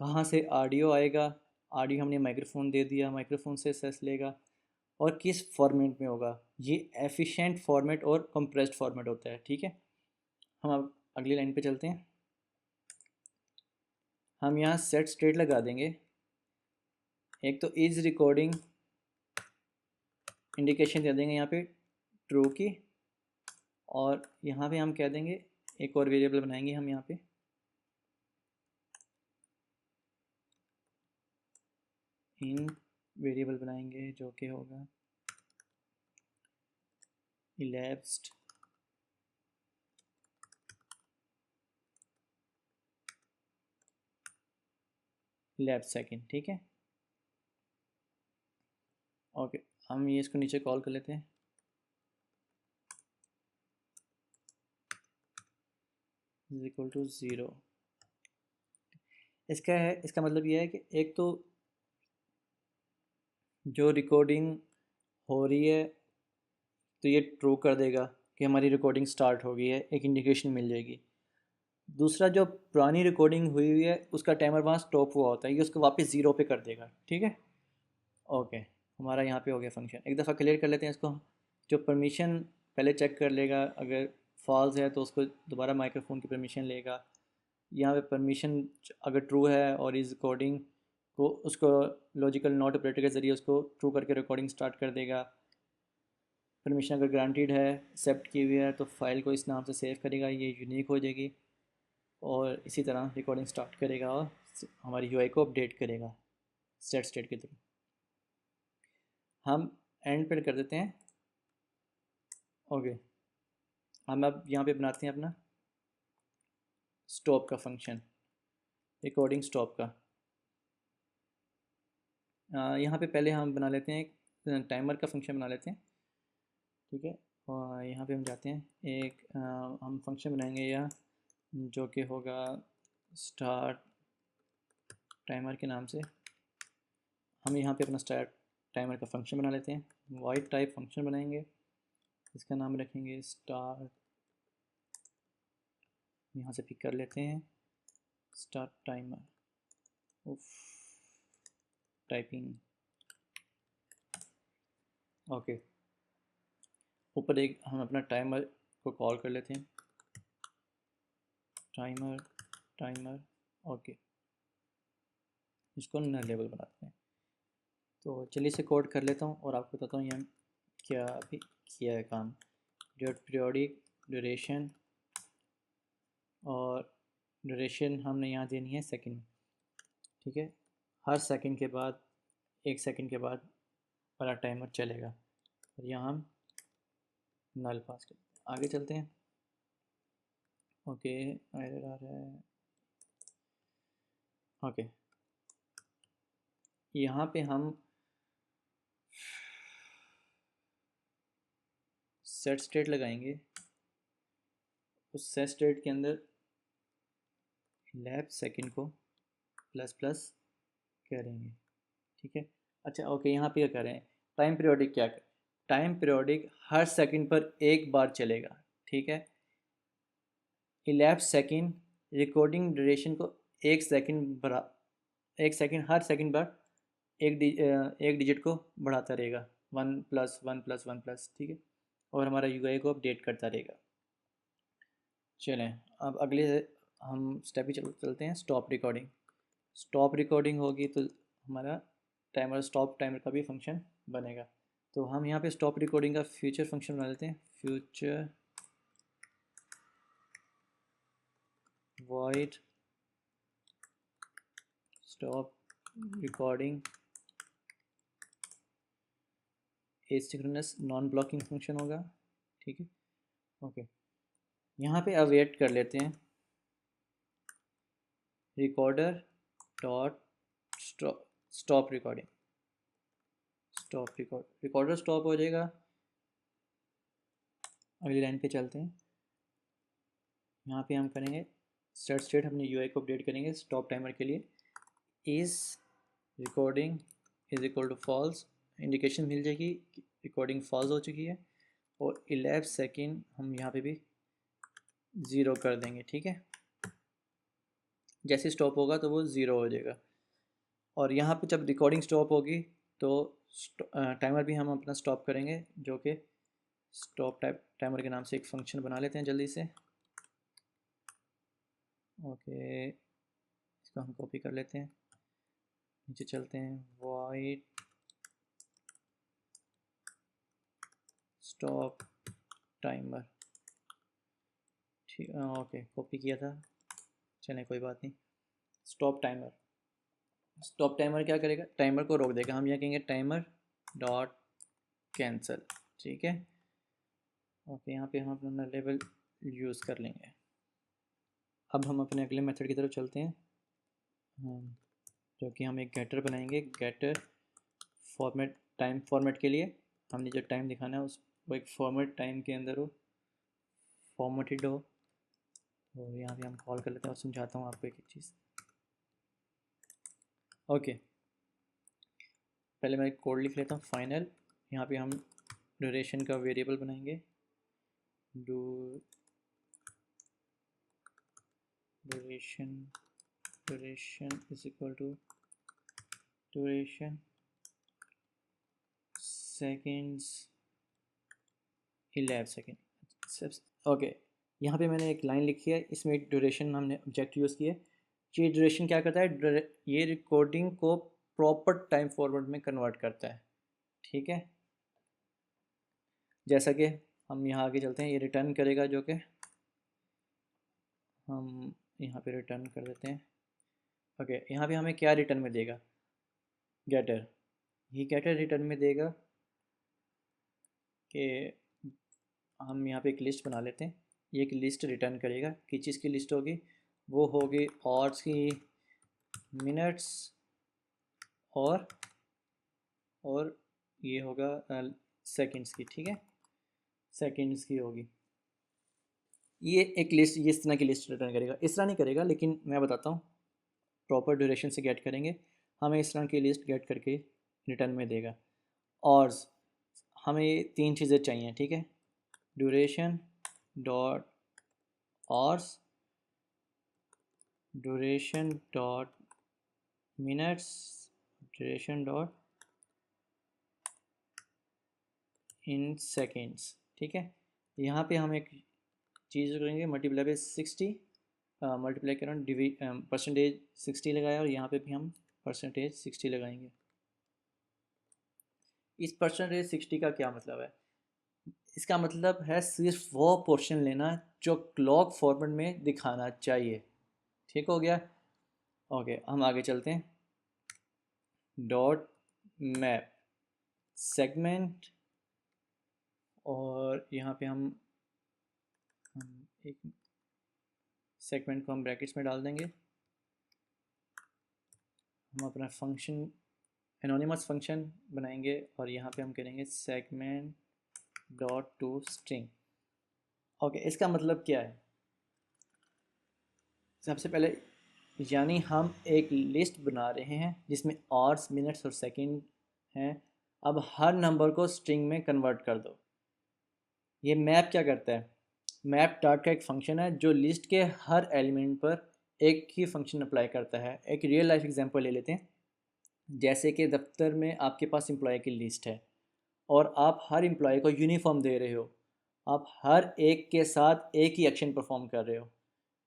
कहाँ से ऑडियो आएगा, ऑडियो हमने माइक्रोफोन दे दिया, माइक्रोफोन से सेस लेगा। और किस फॉर्मेट में होगा, ये एफिशिएंट फॉर्मेट और कंप्रेस्ड फॉर्मेट होता है, ठीक है। हम अब अगली लाइन पे चलते हैं। हम यहाँ सेट स्टेट लगा देंगे। एक तो इज रिकॉर्डिंग इंडिकेशन दे देंगे यहाँ पे ट्रू की, और यहाँ पे हम कह देंगे एक और वेरिएबल बनाएंगे हम यहाँ पे, इन वेरिएबल बनाएंगे जो कि होगा elapsed सेकेंड, ठीक है। ओके, हम ये इसको नीचे कॉल कर लेते हैं। Is equal to 0। इसका मतलब ये है कि एक तो जो रिकॉर्डिंग हो रही है तो ये ट्रू कर देगा कि हमारी रिकॉर्डिंग स्टार्ट हो गई है, एक इंडिकेशन मिल जाएगी। दूसरा, जो पुरानी रिकॉर्डिंग हुई हुई है उसका टाइमर वहाँ स्टॉप हुआ होता है, ये उसको वापस 0 पे कर देगा, ठीक है। ओके, हमारा यहाँ पे हो गया फंक्शन। एक दफ़ा क्लियर कर लेते हैं इसको। जो परमिशन पहले चेक कर लेगा, अगर फॉल्स है तो उसको दोबारा माइक्रोफोन की परमिशन लेगा। यहाँ पे परमिशन अगर ट्रू है और इस रिकॉर्डिंग को उसको लॉजिकल नॉट ऑपरेटर के ज़रिए उसको ट्रू करके रिकॉर्डिंग स्टार्ट कर देगा। परमिशन अगर ग्रांटेड है, एक्सेप्ट की हुई है, तो फाइल को इस नाम से सेव करेगा, ये यूनिक हो जाएगी। और इसी तरह रिकॉर्डिंग स्टार्ट करेगा और हमारी यूआई को अपडेट करेगा सेट स्टेट के थ्रू। हम एंड पर कर देते हैं। ओके, हम अब यहाँ पे बनाते हैं अपना स्टॉप का फंक्शन, रिकॉर्डिंग स्टॉप का। यहाँ पे पहले हम बना लेते हैं एक टाइमर का फंक्शन बना लेते हैं, ठीक है। और यहाँ पे हम जाते हैं एक हम फंक्शन बनाएंगे या जो कि होगा स्टार्ट टाइमर के नाम से। हम यहाँ पे अपना स्टार्ट टाइमर का फंक्शन बना लेते हैं, वाइड टाइप फंक्शन बनाएंगे, इसका नाम रखेंगे स्टार्ट। यहाँ से पिक कर लेते हैं स्टार्ट टाइमर। उफ, टाइपिंग। ओके, ऊपर एक हम अपना टाइमर को कॉल कर लेते हैं, टाइमर टाइमर। ओके, इसको नल लेवल बनाते हैं। तो चलिए इसे कोड कर लेता हूँ और आपको बताता हूँ यहाँ क्या अभी किया है काम। पीरियोडिक ड्यूरेशन, और ड्यूरेशन हमने यहाँ देनी है सेकंड, ठीक है। हर सेकंड के बाद 1 सेकंड के बाद वाला टाइमर चलेगा, और यहाँ हम नल पास करते हैं। आगे चलते हैं। ओके, एरर आ रहा है। ओके, यहाँ पे हम सेट स्टेट लगाएंगे। उस सेट स्टेट के अंदर लैप सेकंड को प्लस प्लस करेंगे, ठीक है। अच्छा, ओके, यहाँ पे क्या कर रहे हैं, टाइम पीरियोडिक क्या कर, टाइम पीरियोडिक हर सेकंड पर एक बार चलेगा, ठीक है। इलेप्स सेकंड रिकॉर्डिंग ड्यूरेशन को 1 सेकंड बढ़ा, 1 सेकंड हर सेकंड पर एक डिजिट को बढ़ाता रहेगा, 1+1+1+, ठीक है। और हमारा यूआई को अपडेट करता रहेगा। चलें, अब अगले हम स्टेप ही चलते हैं, स्टॉप रिकॉर्डिंग। स्टॉप रिकॉर्डिंग होगी तो हमारा टाइमर स्टॉप टाइमर का भी फंक्शन बनेगा। तो हम यहाँ पे स्टॉप रिकॉर्डिंग का फ्यूचर फंक्शन बना लेते हैं, future void stop recording asynchronous non blocking function होगा, ठीक है। ओके, यहाँ पे अवेट कर लेते हैं recorder dot stop recording, stop recorder stop हो जाएगा। अगली लाइन पे चलते हैं। यहाँ पे हम करेंगे सेट स्टेट, अपने यूआई को अपडेट करेंगे स्टॉप टाइमर के लिए। Is recording is equal to false, indication मिल जाएगी रिकॉर्डिंग फॉल्स हो चुकी है। और 11 सेकेंड हम यहाँ पे भी 0 कर देंगे, ठीक है। जैसे स्टॉप होगा तो वो 0 हो जाएगा। और यहाँ पे जब रिकॉर्डिंग स्टॉप होगी तो टाइमर भी हम अपना स्टॉप करेंगे, जो कि स्टॉप टाइमर के नाम से एक फंक्शन बना लेते हैं जल्दी से। ओके, इसको हम कॉपी कर लेते हैं, नीचे चलते हैं, वॉइड स्टॉप टाइमर। ठीक, ओके कॉपी किया था, चलें कोई बात नहीं। स्टॉप टाइमर, स्टॉप टाइमर क्या करेगा, टाइमर को रोक देगा। हम यहाँ कहेंगे टाइमर डॉट कैंसल, ठीक है। ओके, यहाँ पे हम अपना लेवल यूज़ कर लेंगे। अब हम अपने अगले मेथड की तरफ चलते हैं, जो कि हम एक गेटर बनाएंगे। गेटर फॉर्मेट, टाइम फॉर्मेट के लिए हमने जो टाइम दिखाना है उस वो एक फॉर्मेट टाइम के अंदर हो, फॉर्मेटेड हो। तो यहाँ पे हम कॉल कर लेते हैं और समझाता हूँ आपको एक चीज़। ओके, पहले मैं एक कोड लिख लेता हूँ, फाइनल। यहाँ पे हम ड्यूरेशन का वेरिएबल बनाएंगे, duration is equal to duration seconds 11 second. Okay, यहाँ पे मैंने एक लाइन लिखी है, इसमें एक ड्यूरेशन हमने ऑब्जेक्ट यूज़ किया है। ये ड्यूरेशन क्या करता है, ये रिकॉर्डिंग को प्रॉपर टाइम फॉरवर्ड में कन्वर्ट करता है, ठीक है। जैसा कि हम यहाँ आगे चलते हैं, ये रिटर्न करेगा, जो कि हम यहाँ पे रिटर्न कर देते हैं। ओके, यहाँ पे हमें क्या रिटर्न में देगा, गेटर। ये गेटर रिटर्न में देगा कि हम यहाँ पे एक लिस्ट बना लेते हैं। ये एक लिस्ट रिटर्न करेगा, किस चीज़ की लिस्ट होगी, वो होगी आवर्स की, मिनट्स और ये होगा सेकंड्स की, ठीक है, सेकंड्स की होगी। ये एक लिस्ट, ये इस तरह की लिस्ट रिटर्न करेगा। इस तरह नहीं करेगा, लेकिन मैं बताता हूँ, प्रॉपर ड्यूरेशन से गेट करेंगे, हमें इस तरह की लिस्ट गेट करके रिटर्न में देगा। और हमें ये तीन चीज़ें चाहिए, ठीक है, duration dot hours, duration dot minutes, duration dot in seconds, ठीक है। यहाँ पे हम एक चीज़ करेंगे, मल्टीप्लाई बाई 60, मल्टीप्लाई करें डिवी परसेंटेज 60 लगाया, और यहाँ पे भी हम परसेंटेज 60 लगाएंगे। इस परसेंटेज 60 का क्या मतलब है, इसका मतलब है सिर्फ वो पोर्शन लेना जो क्लॉक फॉर्मेट में दिखाना चाहिए, ठीक हो गया। ओके, हम आगे चलते हैं, डॉट मैप सेगमेंट, और यहाँ पे हम एक सेगमेंट को हम ब्रैकेट्स में डाल देंगे। हम अपना फंक्शन एनोनिमस फंक्शन बनाएंगे, और यहाँ पे हम करेंगे segment dot to string. Okay, इसका मतलब क्या है, सबसे पहले यानी हम एक लिस्ट बना रहे हैं जिसमें आवर्स, मिनट्स और सेकंड हैं। अब हर नंबर को स्ट्रिंग में कन्वर्ट कर दो। ये मैप क्या करता है, मैप डॉट का एक फंक्शन है जो लिस्ट के हर एलिमेंट पर एक ही फंक्शन अप्लाई करता है। एक रियल लाइफ एग्जांपल ले लेते हैं, जैसे कि दफ्तर में आपके पास एम्प्लॉय की लिस्ट है और आप हर एम्प्लॉय को यूनिफॉर्म दे रहे हो, आप हर एक के साथ एक ही एक्शन परफॉर्म कर रहे हो,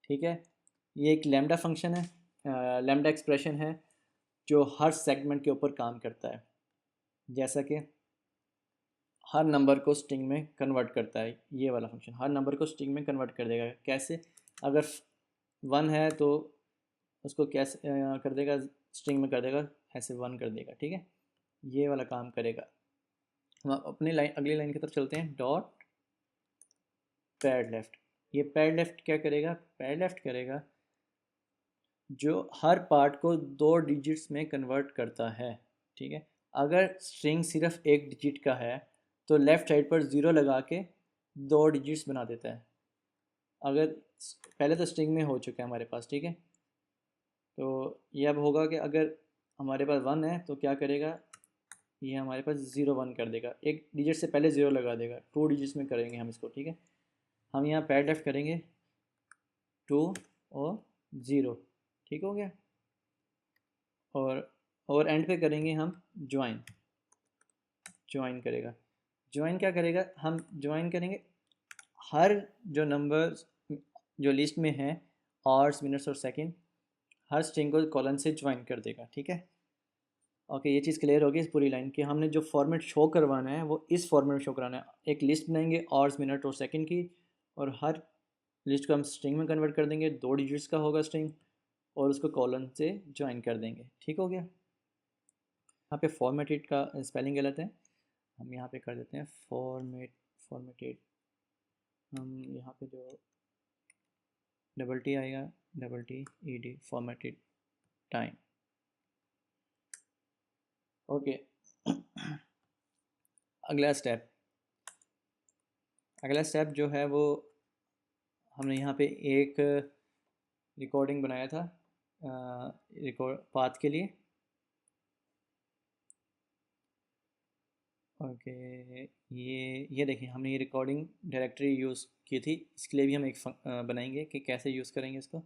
ठीक है। ये एक लैम्डा फंक्शन है, लैम्डा एक्सप्रेशन है, जो हर सेगमेंट के ऊपर काम करता है। जैसा कि हर नंबर को स्ट्रिंग में कन्वर्ट करता है, ये वाला फंक्शन हर नंबर को स्ट्रिंग में कन्वर्ट कर देगा। कैसे, अगर 1 है तो उसको कैसे कर देगा, स्ट्रिंग में कर देगा, ऐसे 1 कर देगा, ठीक है, ये वाला काम करेगा। हम अपनी लाइन, अगली लाइन की तरफ चलते हैं, डॉट पैड लेफ्ट। ये पैड लेफ्ट क्या करेगा, पैड लेफ्ट करेगा जो हर पार्ट को 2 डिजिट्स में कन्वर्ट करता है, ठीक है। अगर स्ट्रिंग सिर्फ 1 डिजिट का है तो लेफ़्ट साइड पर 0 लगा के 2 डिजिट्स बना देता है। अगर पहले तो स्ट्रिंग में हो चुका है हमारे पास, ठीक है, तो ये अब होगा कि अगर हमारे पास 1 है तो क्या करेगा, ये हमारे पास 0 1 कर देगा, एक डिजिट से पहले 0 लगा देगा, 2 डिजिट्स में करेंगे हम इसको, ठीक है। हम यहाँ पैड लेफ्ट करेंगे 2 और 0, ठीक हो गया। और और एंड पे करेंगे हम ज्वाइन। ज्वाइन करेगा, ज्वाइन क्या करेगा, हम ज्वाइन करेंगे हर जो नंबर्स जो लिस्ट में हैं, आवर्स, मिनट्स और सेकंड, हर स्ट्रिंग को कॉलन से ज्वाइन कर देगा। ठीक है, ओके, ये चीज़ क्लियर होगी इस पूरी लाइन कि हमने जो फॉर्मेट शो करवाना है वो इस फॉर्मेट में शो कराना है। एक लिस्ट बनाएंगे आवर्स, मिनट और सेकंड की, और हर लिस्ट को हम स्ट्रिंग में कन्वर्ट कर देंगे, 2 डिजिट्स का होगा स्ट्रिंग, और उसको कॉलन से ज्वाइन कर देंगे। ठीक हो गया। यहाँ पे फॉर्मेटेड का स्पेलिंग गलत है, हम यहाँ पे कर देते हैं फॉर्मेटेड। हम यहाँ पे जो डबल टी आएगा, double T E D, formatted time. Okay, अगला स्टेप जो है वो हमने यहाँ पे एक रिकॉर्डिंग बनाया था रिकॉर्ड पाथ के लिए। ओके, ये देखिए, हमने ये रिकॉर्डिंग डायरेक्टरी यूज़ की थी, इसके लिए भी हम एक बनाएंगे कि कैसे यूज़ करेंगे इसको।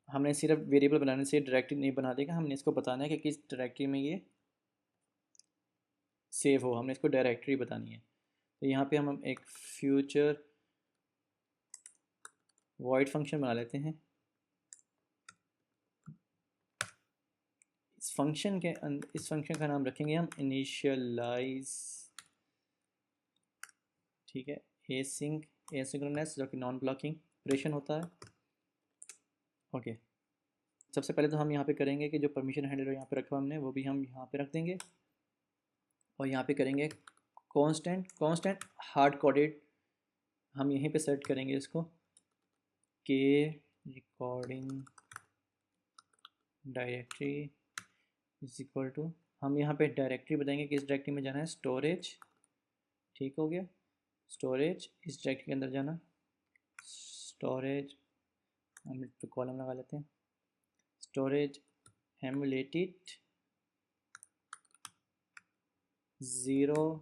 हमने सिर्फ वेरिएबल बनाने से डायरेक्टरी नहीं बना देगा, हमने इसको बताना है कि किस डायरेक्टरी में ये सेव हो, हमने इसको डायरेक्टरी बतानी है। तो यहाँ पे हम एक फ्यूचर वॉइड फंक्शन बना लेते हैं। इस फंक्शन का नाम रखेंगे हम इनिशियलाइज। ठीक है, एसिंक्रोनस जो कि नॉन ब्लॉकिंग ऑपरेशन होता है। ओके, सबसे पहले तो हम यहाँ पे करेंगे कि जो परमिशन हैंडलर यहाँ पे रखा हमने वो भी हम यहाँ पे रख देंगे, और यहाँ पे करेंगे कांस्टेंट हार्ड कोडेड, हम यहीं पे सेट करेंगे इसको के recording directory is equal to, हम यहाँ पे डायरेक्टरी बताएंगे किस डायरेक्टरी में जाना है, स्टोरेज। ठीक हो गया, स्टोरेज, इस डायरेक्टरी के अंदर जाना, स्टोरेज, हम तो कॉलम लगा लेते हैं, स्टोरेज एमुलेटेड 0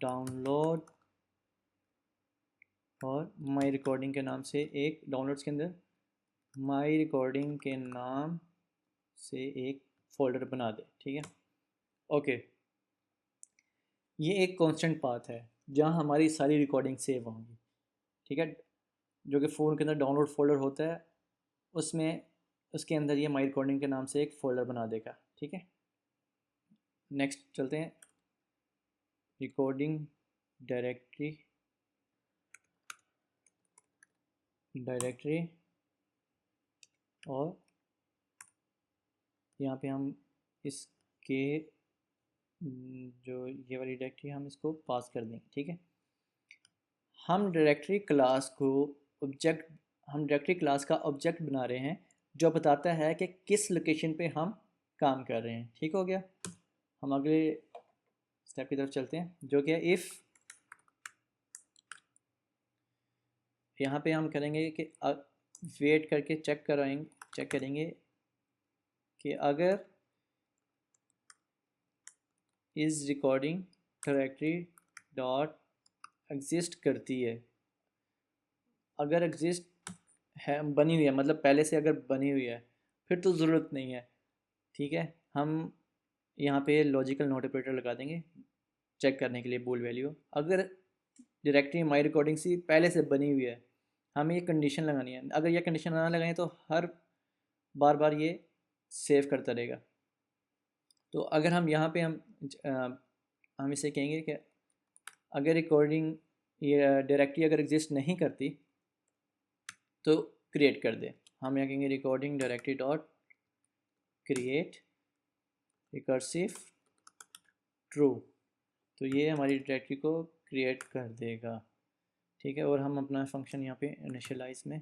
डाउनलोड, और माई रिकॉर्डिंग के नाम से एक डाउनलोड्स के अंदर माई रिकॉर्डिंग के नाम से एक फ़ोल्डर बना दे। ठीक है, ओके, ये एक कांस्टेंट पाथ है जहाँ हमारी सारी रिकॉर्डिंग सेव होंगी। ठीक है, जो कि फ़ोन के अंदर डाउनलोड फोल्डर होता है, उसमें उसके अंदर ये माई रिकॉर्डिंग के नाम से एक फ़ोल्डर बना देगा। ठीक है, नेक्स्ट चलते हैं, रिकॉर्डिंग डायरेक्टरी और यहाँ पे हम इसके जो ये वाली डायरेक्टरी हम इसको पास कर देंगे। ठीक है, हम डायरेक्टरी क्लास का ऑब्जेक्ट बना रहे हैं जो बताता है कि किस लोकेशन पे हम काम कर रहे हैं। ठीक हो गया, हम अगले स्टेप की तरफ चलते हैं जो कि है इफ़। यहाँ पे हम करेंगे कि वेट करके चेक करेंगे कि अगर इस रिकॉर्डिंग डायरेक्टरी डॉट एग्जिस्ट करती है, अगर एग्जिस्ट है, बनी हुई है, मतलब पहले से अगर बनी हुई है, फिर तो ज़रूरत नहीं है। ठीक है, हम यहाँ पे लॉजिकल नॉट ऑपरेटर लगा देंगे चेक करने के लिए बूल वैल्यू। अगर डायरेक्टरी माई रिकॉर्डिंग सी पहले से बनी हुई है, हमें ये कंडीशन लगानी है, अगर ये कंडीशन ना लगाएं तो हर बार ये सेव करता रहेगा। तो अगर हम यहाँ पे हम इसे कहेंगे कि अगर रिकॉर्डिंग ये डायरेक्टरी अगर एग्जिस्ट नहीं करती तो क्रिएट कर दे। हम यहाँ कहेंगे recording directory dot create recursive true, तो ये हमारी डायरेक्टरी को क्रिएट कर देगा। ठीक है, और हम अपना फंक्शन यहाँ पे इनिशियलाइज में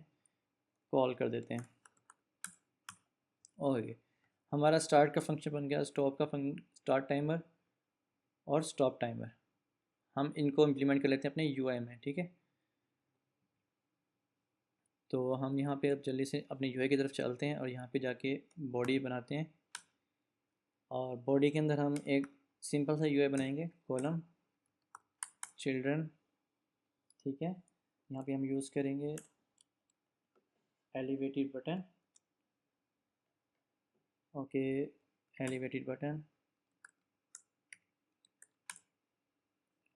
कॉल कर देते हैं। ओके, हमारा स्टार्ट का फंक्शन बन गया, स्टार्ट टाइमर और स्टॉप टाइमर। हम इनको इम्प्लीमेंट कर लेते हैं अपने यूआई में। ठीक है, तो हम यहाँ पे अब जल्दी से अपने यूआई की तरफ चलते हैं और यहाँ पे जाके बॉडी बनाते हैं, और बॉडी के अंदर हम एक सिंपल सा यूआई बनाएंगे, कॉलम चिल्ड्रन। ठीक है, यहाँ पे हम यूज़ करेंगे elevated button, okay, elevated button,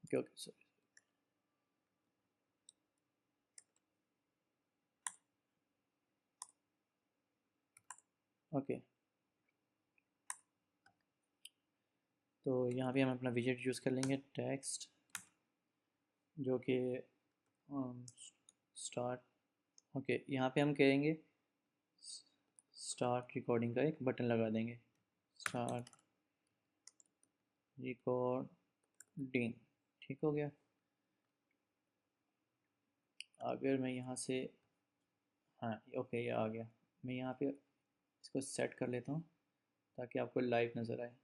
okay okay sorry, okay. तो यहाँ पे हम अपना विजेट यूज़ कर लेंगे, टेक्स्ट, जो कि स्टार्ट, ओके। यहाँ पे हम कहेंगे स्टार्ट रिकॉर्डिंग का एक बटन लगा देंगे, स्टार्ट रिकॉर्डिंग, ठीक हो गया। अगर मैं यहाँ से, हाँ ओके ये आ गया, मैं यहाँ पे इसको सेट कर लेता हूँ ताकि आपको लाइव नज़र आए।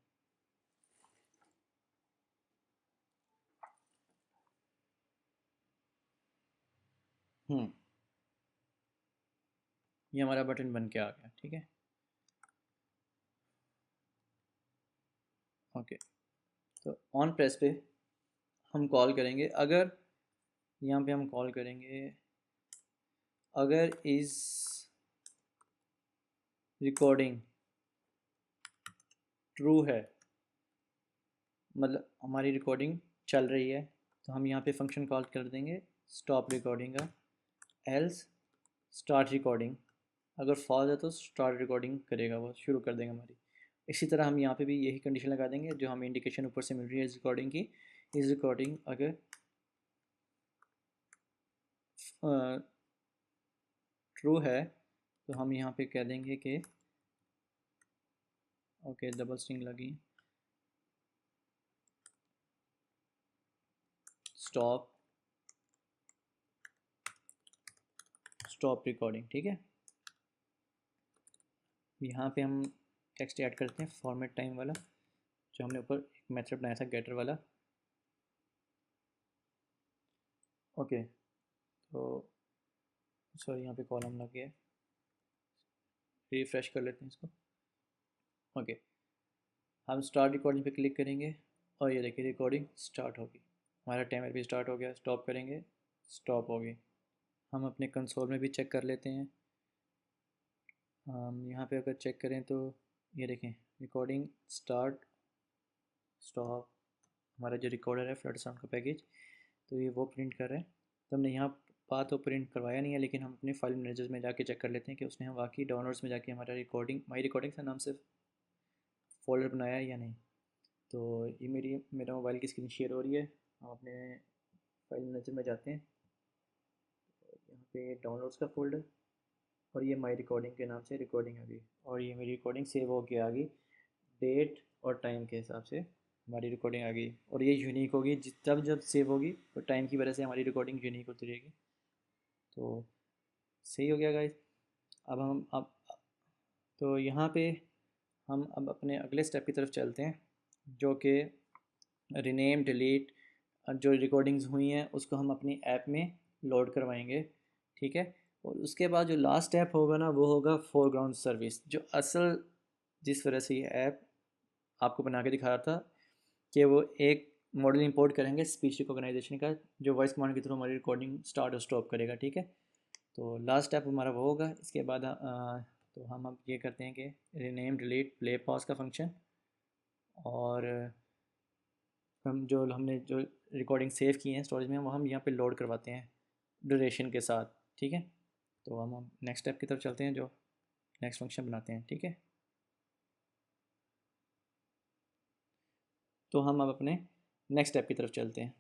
ये हमारा बटन बन के आ गया, ठीक है, ओके। तो ऑन प्रेस पे हम कॉल करेंगे, अगर यहाँ पे हम कॉल करेंगे, अगर इस रिकॉर्डिंग ट्रू है, मतलब हमारी रिकॉर्डिंग चल रही है, तो हम यहाँ पे फंक्शन कॉल कर देंगे स्टॉप रिकॉर्डिंग का, एल्स स्टार्ट रिकॉर्डिंग, अगर फॉल्स है तो स्टार्ट रिकॉर्डिंग करेगा, वो शुरू कर देगा हमारी। इसी तरह हम यहाँ पे भी यही कंडीशन लगा देंगे जो हमें इंडिकेशन ऊपर से मिल रही है इस रिकॉर्डिंग की। इस रिकॉर्डिंग अगर ट्रू है तो हम यहाँ पे कह देंगे कि ओके, डबल स्ट्रिंग लगी, स्टॉप रिकॉर्डिंग, ठीक है। यहाँ पे हम टेक्स्ट ऐड करते हैं फॉर्मेट टाइम वाला, जो हमने ऊपर एक मेथड बनाया था गेटर वाला, ओके। तो सॉरी यहाँ पे कॉलम लग गया, रिफ्रेश कर लेते हैं इसको, ओके। हम स्टार्ट रिकॉर्डिंग पे क्लिक करेंगे और ये देखिए रिकॉर्डिंग स्टार्ट होगी, हमारा टाइमर भी स्टार्ट हो गया। स्टॉप करेंगे, स्टॉप हो गई। हम अपने कंसोल में भी चेक कर लेते हैं, हम यहाँ पे अगर चेक करें तो ये देखें रिकॉर्डिंग स्टार्ट स्टॉप, हमारा जो रिकॉर्डर है फ्लड साउंड का पैकेज, तो ये वो प्रिंट कर रहे हैं। तो हमने यहाँ पाथ तो प्रिंट करवाया नहीं है, लेकिन हम अपने फाइल मैनेजर में जाके चेक कर लेते हैं कि उसने हम वाकई डाउनलोड्स में जाके हमारा रिकॉर्डिंग माई रिकॉर्डिंग का नाम से फ़ोल्डर बनाया है या नहीं। तो ये मेरा मोबाइल की स्क्रीन शेयर हो रही है, हम अपने फाइल मैनेजर में जाते हैं, यहाँ पे डाउनलोड्स का फोल्डर, और ये माई रिकॉर्डिंग के नाम से रिकॉर्डिंग आ गई, और ये मेरी रिकॉर्डिंग सेव हो के आ गई, डेट और टाइम के हिसाब से हमारी रिकॉर्डिंग आ गई, और ये यूनिक होगी जब सेव होगी तो टाइम की वजह से हमारी रिकॉर्डिंग यूनिक होती रहेगी। तो सही हो गया गाइस। अब तो यहाँ पे हम अब अपने अगले स्टेप की तरफ चलते हैं, जो कि रीनेम डिलीट, जो रिकॉर्डिंग्स हुई हैं उसको हम अपनी ऐप में लोड करवाएंगे, ठीक है। और उसके बाद जो लास्ट स्टेप होगा ना, वो होगा फोरग्राउंड सर्विस, जो असल जिस वजह से ये ऐप आपको बना के दिखा रहा था कि वो एक मॉडल इंपोर्ट करेंगे स्पीच रिकॉग्नाइजेशन का, जो वॉइस कमांड के थ्रू हमारी रिकॉर्डिंग स्टार्ट और स्टॉप करेगा, ठीक है। तो लास्ट स्टेप हमारा वो होगा। इसके बाद तो हम अब ये करते हैं कि रीनेम डिलीट प्ले पॉज का फंक्शन, और हमने जो रिकॉर्डिंग सेव की हैं स्टोरेज में, वो हम यहाँ पे लोड करवाते हैं ड्यूरेशन के साथ, ठीक है। तो हम नेक्स्ट स्टेप की तरफ चलते हैं, जो नेक्स्ट फंक्शन बनाते हैं, ठीक है। तो हम अब अपने नेक्स्ट स्टेप की तरफ चलते हैं।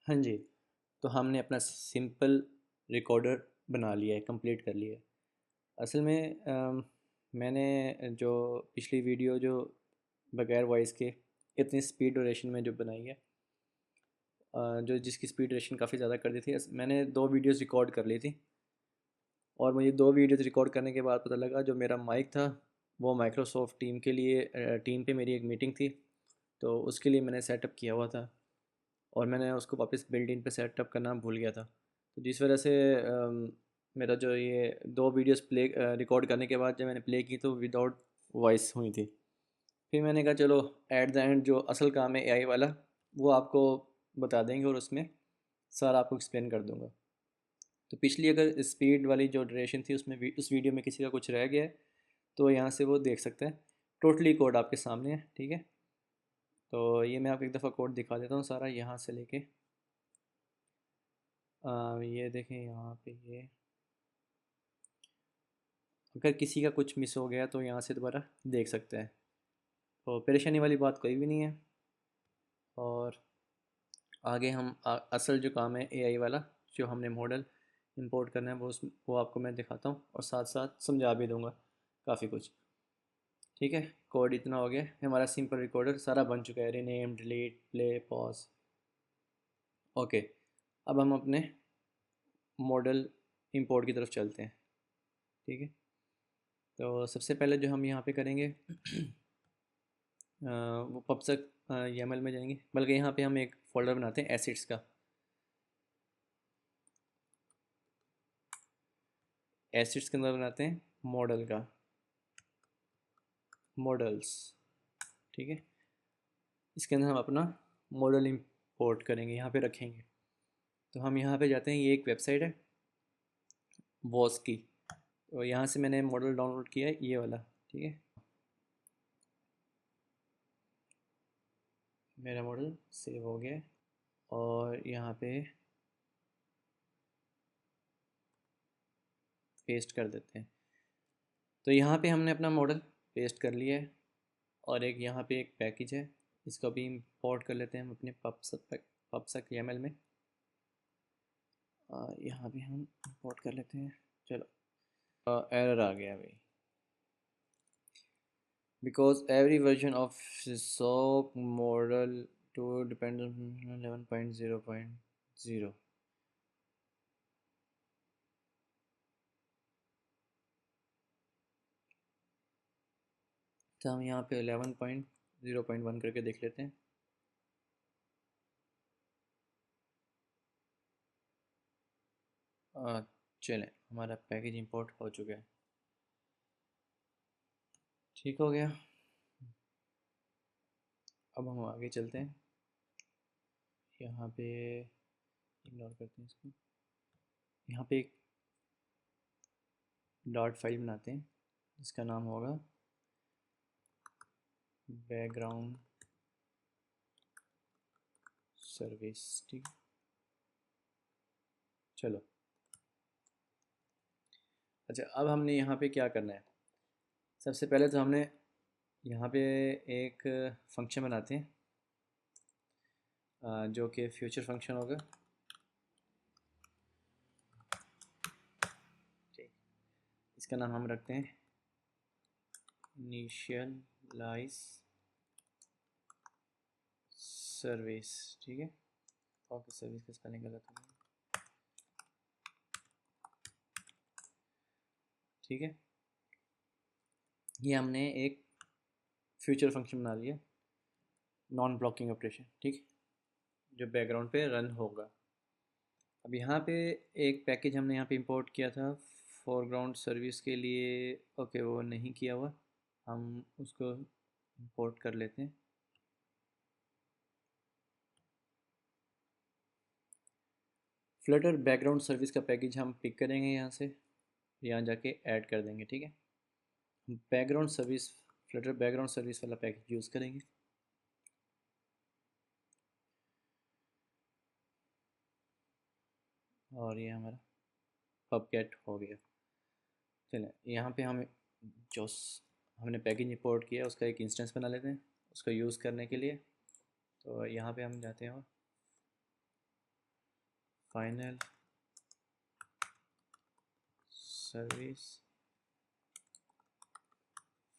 हाँ जी, तो हमने अपना सिंपल रिकॉर्डर बना लिया है, कंप्लीट कर लिया है। असल में मैंने जो पिछली वीडियो जो बगैर वॉइस के इतनी स्पीड ड्यूरेशन में जो बनाई है, जो जिसकी स्पीड ड्यूरेशन काफ़ी ज़्यादा कर दी थी, मैंने 2 वीडियोस रिकॉर्ड कर ली थी। और मुझे 2 वीडियोस रिकॉर्ड करने के बाद पता लगा जो मेरा माइक था वो माइक्रोसॉफ्ट टीम के लिए, टीम पे मेरी एक मीटिंग थी, तो उसके लिए मैंने सेटअप किया हुआ था और मैंने उसको वापस बिल्ड इन पे सेटअप करना भूल गया था। तो जिस वजह से मेरा जो ये 2 वीडियोस प्ले रिकॉर्ड करने के बाद जब मैंने प्ले की तो विदाउट वॉइस हुई थी। फिर मैंने कहा चलो एट द एंड जो असल काम है एआई वाला वो आपको बता देंगे और उसमें सारा आपको एक्सप्लेन कर दूंगा। तो पिछली अगर स्पीड वाली जो ड्यूरेशन थी उसमें उस वीडियो में किसी का कुछ रह गया है तो यहाँ से वो देख सकते हैं। टोटली कोड आपके सामने है, ठीक है। तो ये मैं आपको एक दफ़ा कोड दिखा देता हूँ सारा यहाँ से लेके, ये देखें यहाँ पे ये, अगर किसी का कुछ मिस हो गया तो यहाँ से दोबारा देख सकते हैं। तो परेशानी वाली बात कोई भी नहीं है। और आगे हम असल जो काम है एआई वाला, जो हमने मॉडल इंपोर्ट करना है वो आपको मैं दिखाता हूँ और साथ साथ समझा भी दूँगा काफ़ी कुछ। ठीक है, कोड इतना हो गया, हमारा सिंपल रिकॉर्डर सारा बन चुका है, rename, delete, play, pause. Okay, अब हम अपने मॉडल इंपोर्ट की तरफ चलते हैं। ठीक है, तो सबसे पहले जो हम यहाँ पे करेंगे वो पबसक YAML में जाएंगे, बल्कि यहाँ पे हम एक फ़ोल्डर बनाते हैं एसिड्स का। एसिड्स के अंदर बनाते हैं मॉडल का, मॉडल्स। ठीक है, इसके अंदर हम अपना मॉडल इंपोर्ट करेंगे, यहाँ पे रखेंगे। तो हम यहाँ पे जाते हैं, ये एक वेबसाइट है बॉस की, तो यहाँ से मैंने मॉडल डाउनलोड किया है ये वाला। ठीक है, मेरा मॉडल सेव हो गया है और यहाँ पे पेस्ट कर देते हैं। तो यहाँ पे हमने अपना मॉडल पेस्ट कर लिया है और एक यहाँ पे एक पैकेज है, इसको भी इंपोर्ट कर लेते हैं हम अपने पबसक YAML में। यहाँ भी हम इंपोर्ट कर लेते हैं। चलो, एरर आ गया भाई, because every version of SOAP model to depends on 11.0.0। तो हम यहाँ पे 11.0.1 करके देख लेते हैं। चलें, हमारा पैकेज इंपोर्ट हो चुका है, ठीक हो गया। अब हम आगे चलते हैं, यहाँ पे इग्नोर करते हैं इसको। यहाँ पे एक डॉट फाइल बनाते हैं जिसका नाम होगा बैकग्राउंड सर्विस। ठीक, चलो। अच्छा, अब हमने यहाँ पे क्या करना है, सबसे पहले तो हमने यहाँ पे एक फंक्शन बनाते हैं, जो कि फ्यूचर फंक्शन होगा। ठीक, इसका नाम हम रखते हैं इनिशियलाइज सर्विस। ठीक है, और सर्विस का स्पेलिंग गलत हो गया। ठीक है, ये हमने एक फ्यूचर फंक्शन बना लिया, नॉन ब्लॉकिंग ऑपरेशन। ठीक, जो बैकग्राउंड पे रन होगा। अब यहाँ पे एक पैकेज हमने यहाँ पे इंपोर्ट किया था फोरग्राउंड सर्विस के लिए। ओके, वो नहीं किया हुआ, हम उसको इंपोर्ट कर लेते हैं। फ्लटर बैकग्राउंड सर्विस का पैकेज हम पिक करेंगे यहाँ से, यहाँ जाके ऐड कर देंगे। ठीक है, background service, Flutter background service वाला पैकेज यूज़ करेंगे। और ये हमारा पबकेट हो गया। चलें, यहाँ पे हम जो हमने पैकेज इंपोर्ट किया उसका एक इंस्टेंस बना लेते हैं उसको यूज़ करने के लिए। तो यहाँ पे हम जाते हैं final service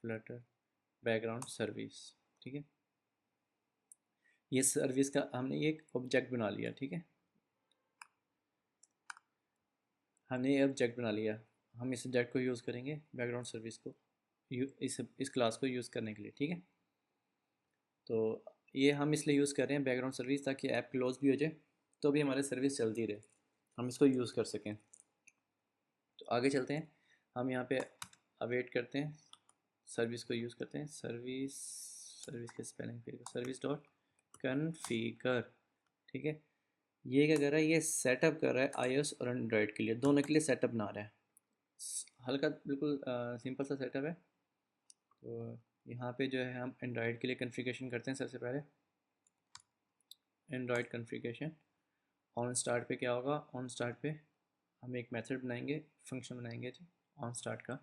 Flutter background service. ठीक है, ये सर्विस का हमने एक ऑब्जेक्ट बना लिया। ठीक है, हमने ये ऑब्जेक्ट बना लिया। हम इस ऑब्जेक्ट को यूज़ करेंगे बैकग्राउंड सर्विस को इस क्लास को यूज़ करने के लिए। ठीक है, तो ये हम इसलिए यूज़ कर रहे हैं बैकग्राउंड सर्विस, ताकि ऐप क्लोज भी हो जाए तो भी हमारी सर्विस चलती रहे, हम इसको यूज़ कर सकें। तो आगे चलते हैं, हम यहाँ पे अवेट करते हैं, सर्विस को यूज़ करते हैं। सर्विस के स्पेलिंग फिर सर्विस डॉट कन्फिगर। ठीक है, ये क्या कर रहा है, ये सेटअप कर रहा है iOS और एंड्रॉयड के लिए, दोनों के लिए सेटअप बना रहा है। हल्का बिल्कुल सिंपल सा सेटअप है। तो यहाँ पे जो है हम एंड्रॉयड के लिए कन्फिगरेशन करते हैं। सबसे पहले एंड्रॉयड कन्फिगरेशन ऑन स्टार्ट पे क्या होगा, ऑन स्टार्ट पे हम एक मेथड बनाएंगे, फंक्शन बनाएंगे ऑन स्टार्ट का,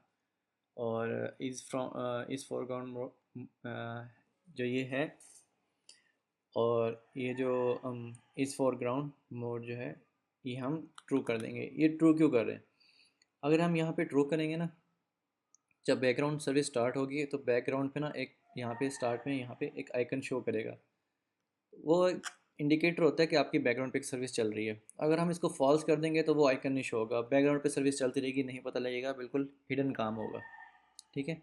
और इज़ फोरग्राउंड जो ये है, और ये जो इस फोरग्राउंड मोड जो है ये हम ट्रू कर देंगे। ये ट्रू क्यों कर रहे हैं, अगर हम यहाँ पे ट्रू करेंगे ना, जब बैकग्राउंड सर्विस स्टार्ट होगी तो बैकग्राउंड पे ना एक यहाँ पे स्टार्ट में यहाँ पे एक आइकन शो करेगा, वो इंडिकेटर होता है कि आपकी बैकग्राउंड पे एक सर्विस चल रही है। अगर हम इसको फॉल्स कर देंगे तो वो आइकन नहीं शो होगा, बैकग्राउंड पे सर्विस चलती रहेगी, नहीं पता लगेगा, बिल्कुल हिडन काम होगा। ठीक है,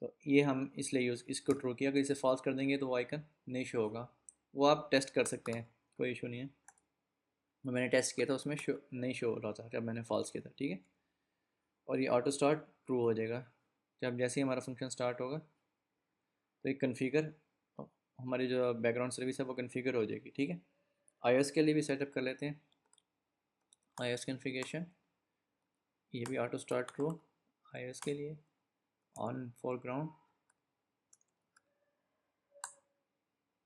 तो ये हम इसलिए इसको ट्रू किया, अगर इसे फॉल्स कर देंगे तो वो आइकन नहीं शो होगा। वो आप टेस्ट कर सकते हैं, कोई इशू नहीं है। मैंने टेस्ट किया था, उसमें शो नहीं शो हो रहा था जब मैंने फॉल्स किया था। ठीक है, और ये ऑटो स्टार्ट ट्रू हो जाएगा जब जैसे ही हमारा फंक्शन स्टार्ट होगा, तो एक कन्फिगर हमारी जो बैकग्राउंड सर्विस है वो कन्फिगर हो जाएगी। ठीक है, iOS के लिए भी सेटअप कर लेते हैं, iOS कन्फिगरेशन, ये भी ऑटो स्टार्ट ट्रू iOS के लिए, ऑन फोरग्राउंड,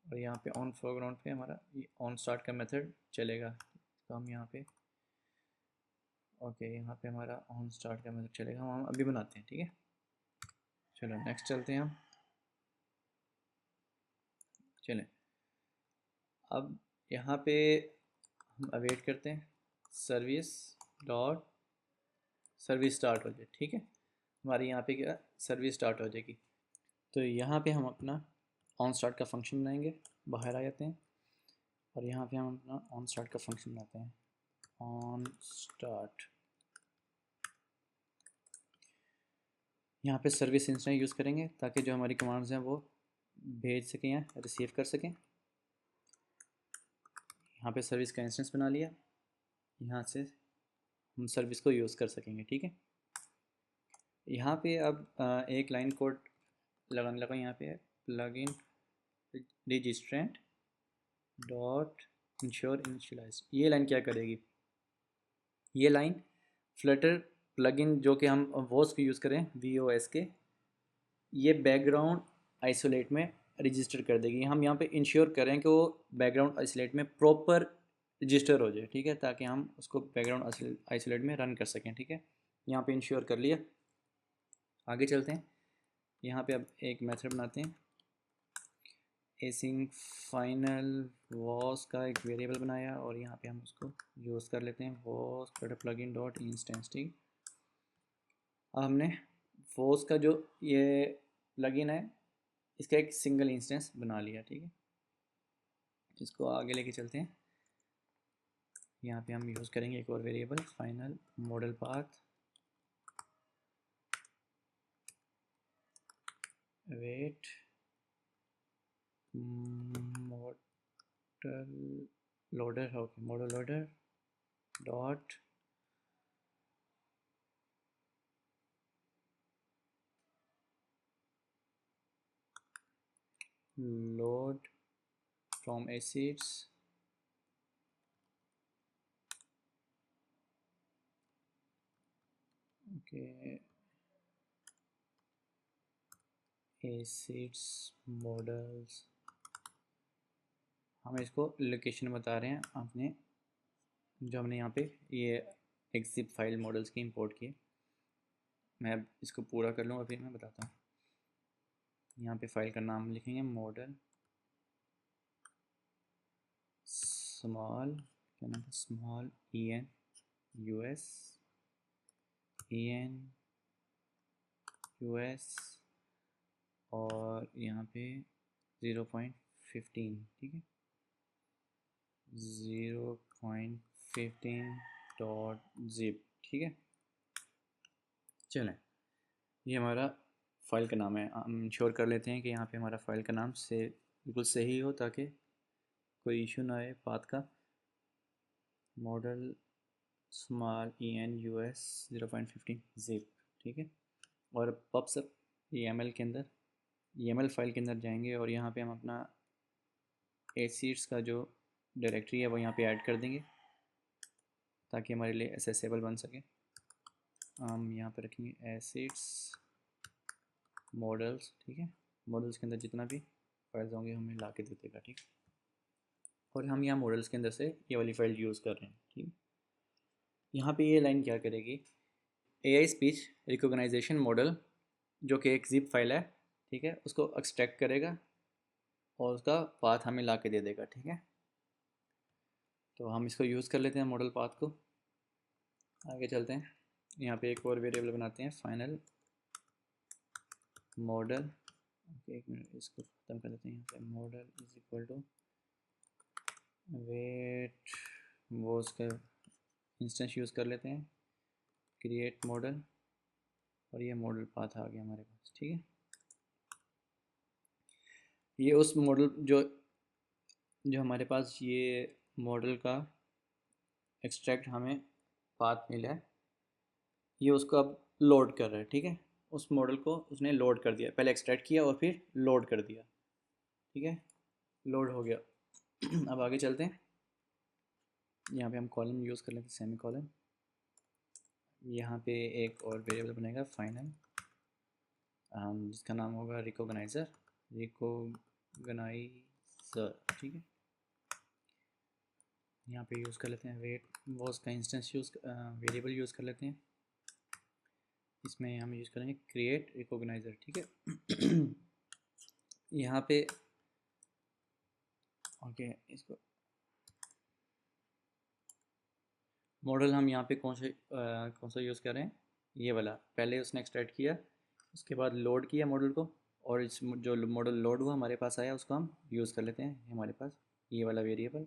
और यहाँ पे ऑन फोरग्राउंड पे हमारा ये ऑन स्टार्ट का मेथड चलेगा। तो हम यहाँ पे ओके, यहाँ पे हमारा ऑन स्टार्ट का मेथड चलेगा, हम अभी बनाते हैं। ठीक है, चलो नेक्स्ट चलते हैं हम। चलें, अब यहाँ पे हम अवेट करते हैं सर्विस डॉट सर्विस स्टार्ट हो जाए। ठीक है, हमारी यहाँ पे क्या सर्विस स्टार्ट हो जाएगी। तो यहाँ पे हम अपना ऑन स्टार्ट का फंक्शन बनाएंगे, बाहर आ जाते हैं, और यहाँ पे हम अपना ऑन स्टार्ट का फंक्शन बनाते हैं, ऑन स्टार्ट। यहाँ पे सर्विस इंस्टेंस यूज़ करेंगे ताकि जो हमारी कमांड्स हैं वो भेज सकें या रिसीव कर सकें। यहाँ पे सर्विस का इंस्टेंस बना लिया, यहाँ से हम सर्विस को यूज़ कर सकेंगे। ठीक है, यहाँ पे अब एक लाइन कोड लगाने लगा, यहाँ पे plugin registrant dot ensure initialise. ये लाइन क्या करेगी, ये लाइन फ्लटर प्लगइन जो कि हम वॉस के यूज़ करें VOS के, ये बैकग्राउंड आइसोलेट में रजिस्टर कर देगी। हम यहाँ पे इंश्योर करें कि वो बैकग्राउंड आइसोलेट में प्रॉपर रजिस्टर हो जाए। ठीक है, ताकि हम उसको बैकग्राउंड आइसोलेट में रन कर सकें। ठीक है, यहाँ पे इंश्योर कर लिया। आगे चलते हैं, यहाँ पे अब एक मेथड बनाते हैं, एसिंग फाइनल वॉस का एक वेरिएबल बनाया, और यहाँ पे हम उसको यूज़ कर लेते हैं वॉस प्लगइन डॉट इंस्टेंस। ठीक, अब हमने वॉस का जो ये प्लगइन है इसका एक सिंगल इंस्टेंस बना लिया। ठीक है, इसको आगे लेके चलते हैं। यहाँ पे हम यूज़ करेंगे एक और variable final model path weight model loader. Okay, model loader dot load from assets okay assets models। हम इसको लोकेशन बता रहे हैं आपने, जो हमने यहाँ पे ये एक जिप फाइल मॉडल्स की इंपोर्ट की। मैं अब इसको पूरा कर लूँगा फिर मैं बताता हूँ। यहाँ पे फाइल का नाम लिखेंगे मॉडल स्मॉल क्या नाम था, small en US en US और यहाँ पे 0.15, ठीक है, 0.15 डॉट जिप, ठीक है। चलें, ये हमारा फ़ाइल का नाम है। हम इंश्योर कर लेते हैं कि यहाँ पे हमारा फ़ाइल का नाम से बिल्कुल सही हो ताकि कोई इशू ना आए पाथ का। Model small en US 0.15 zip, ठीक है। और पब्स YAML के अंदर, YAML फाइल के अंदर जाएंगे और यहाँ पे हम अपना एसीड्स का जो डायरेक्टरी है वो यहाँ पे ऐड कर देंगे ताकि हमारे लिए एसेसेबल बन सके। हम यहाँ पर रखेंगे एसिड्स मॉडल्स, ठीक है। मॉडल्स के अंदर जितना भी फाइल्स होंगे हमें ला के दे देगा, ठीक। और हम यहाँ मॉडल्स के अंदर से ये वाली फाइल यूज़ कर रहे हैं, ठीक। यहाँ पे ये लाइन क्या करेगी, AI स्पीच रिकॉग्नाइजेशन मॉडल जो कि एक जिप फाइल है, ठीक है, उसको एक्सट्रैक्ट करेगा और उसका पाथ हमें ला के दे देगा, ठीक है। तो हम इसको यूज़ कर लेते हैं मॉडल पाथ को। आगे चलते हैं, यहाँ पे एक और वेरिएबल बनाते हैं फाइनल मॉडल। एक मिनट, इसको ख़त्म कर देते हैं। यहाँ पे model is equal to wait, वो उसका इंस्टेंस यूज़ कर लेते हैं, क्रिएट मॉडल, और ये मॉडल पाथ आ गया हमारे पास, ठीक है। ये उस मॉडल जो जो हमारे पास ये मॉडल का एक्सट्रैक्ट हमें पाथ मिला है, ये उसको अब लोड कर रहा है, ठीक है। उस मॉडल को उसने लोड कर दिया, पहले एक्सट्रैक्ट किया और फिर लोड कर दिया, ठीक है, लोड हो गया। अब आगे चलते हैं, यहाँ पे हम कॉलम यूज़ कर लेते हैं, सेमी कॉलम। यहाँ पे एक और वेरिएबल बनेगा फाइनल, जिसका नाम होगा रिकॉग्नाइज़र, ठीक है। यहाँ पे यूज़ कर लेते हैं वेट, वो उसका इंस्टेंस वेरिएबल यूज़ कर लेते हैं। इसमें हम यूज़ करेंगे क्रिएट रिकॉग्नाइज़र, ठीक है। यहाँ पे ओके, इसको मॉडल हम यहाँ पे कौन सा यूज़ कर रहे हैं, ये वाला। पहले उसने एक्सट्रैक्ट किया, उसके बाद लोड किया मॉडल को, और इस जो मॉडल लोड हुआ हमारे पास आया उसको हम यूज़ कर लेते हैं। हमारे पास ये वाला वेरिएबल,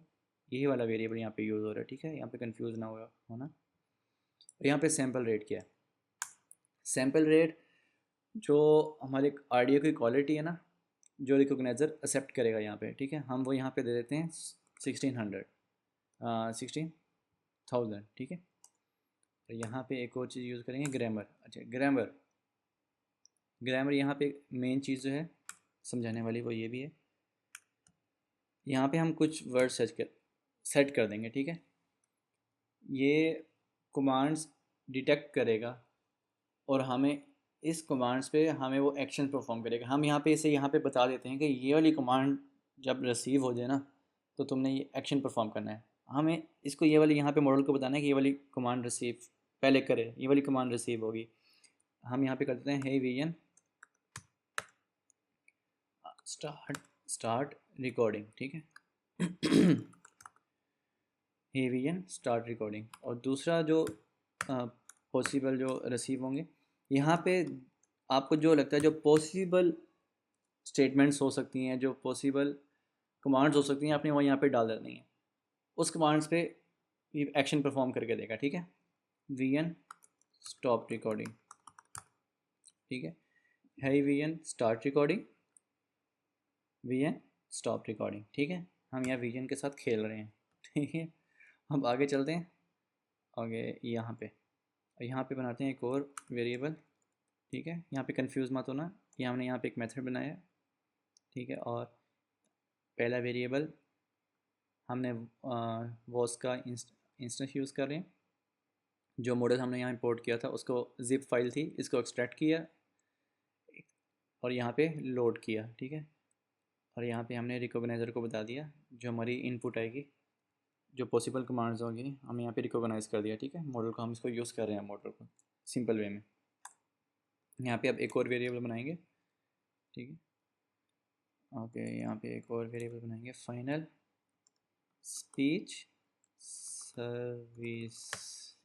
यही वाला वेरिएबल यहाँ पे यूज़ हो रहा है, ठीक है। यहाँ पे कंफ्यूज ना होना। और यहाँ पे सैम्पल रेट क्या है, सैम्पल रेट जो हमारे ऑडियो की क्वालिटी है ना, जो रिकॉग्नाइज़र एक्सेप्ट करेगा यहाँ पे, ठीक है, हम वो यहाँ पे दे देते हैं 16,000, ठीक है। और यहाँ पे एक और चीज़ यूज़ करेंगे, ग्रामर। अच्छा, ग्रामर यहाँ पे मेन चीज़ जो है समझाने वाली वो ये भी है। यहाँ पे हम कुछ वर्ड सेट कर देंगे, ठीक है। ये कमांड्स डिटेक्ट करेगा और हमें इस कमांड्स पे हमें वो एक्शन परफॉर्म करेगा। हम यहाँ पे इसे यहाँ पे बता देते हैं कि ये वाली कमांड जब रिसीव हो जाए ना, तो तुमने ये एक्शन परफॉर्म करना है। हमें इसको ये वाली यहाँ पे मॉडल को बताना है कि ये वाली कमांड रिसीव पहले करे, ये वाली कमांड रिसीव होगी। हम यहाँ पे कर देते हैं हे विजन स्टार्ट रिकॉर्डिंग, ठीक है। हे विजन स्टार्ट रिकॉर्डिंग। और दूसरा जो पॉसिबल जो रिसीव होंगे, यहाँ पे आपको जो लगता है जो पॉसिबल स्टेटमेंट्स हो सकती हैं, जो पॉसिबल कमांड्स हो सकती हैं, आपने वो यहाँ पे डाल देनी है। उस कमांड्स पे ये एक्शन परफॉर्म करके देगा, ठीक है। वीएन स्टॉप रिकॉर्डिंग, ठीक है। है VN start recording, VN stop recording, ठीक है। हम यहाँ वीएन के साथ खेल रहे हैं, ठीक है। अब आगे चलते हैं, आगे यहाँ पे बनाते हैं एक और वेरिएबल, ठीक है। यहाँ पे कंफ्यूज मत होना, ये हमने यहाँ पे एक मेथड बनाया, ठीक है। और पहला वेरिएबल हमने वो उसका इंस्टेंस यूज़ कर रहे हैं। जो मॉडल हमने यहाँ इंपोर्ट किया था उसको जिप फाइल थी, इसको एक्सट्रैक्ट किया और यहाँ पे लोड किया, ठीक है। और यहाँ पे हमने रिकॉग्नाइज़र को बता दिया जो हमारी इनपुट आएगी, जो पॉसिबल कमांड्स होंगी हम यहाँ पे रिकॉग्नाइज़ कर दिया, ठीक है। मॉडल को हम इसको यूज़ कर रहे हैं, मॉडल को सिंपल वे में। यहाँ पे अब एक और वेरिएबल बनाएंगे, ठीक है। ओके, यहाँ पे एक और वेरिएबल बनाएंगे final speech service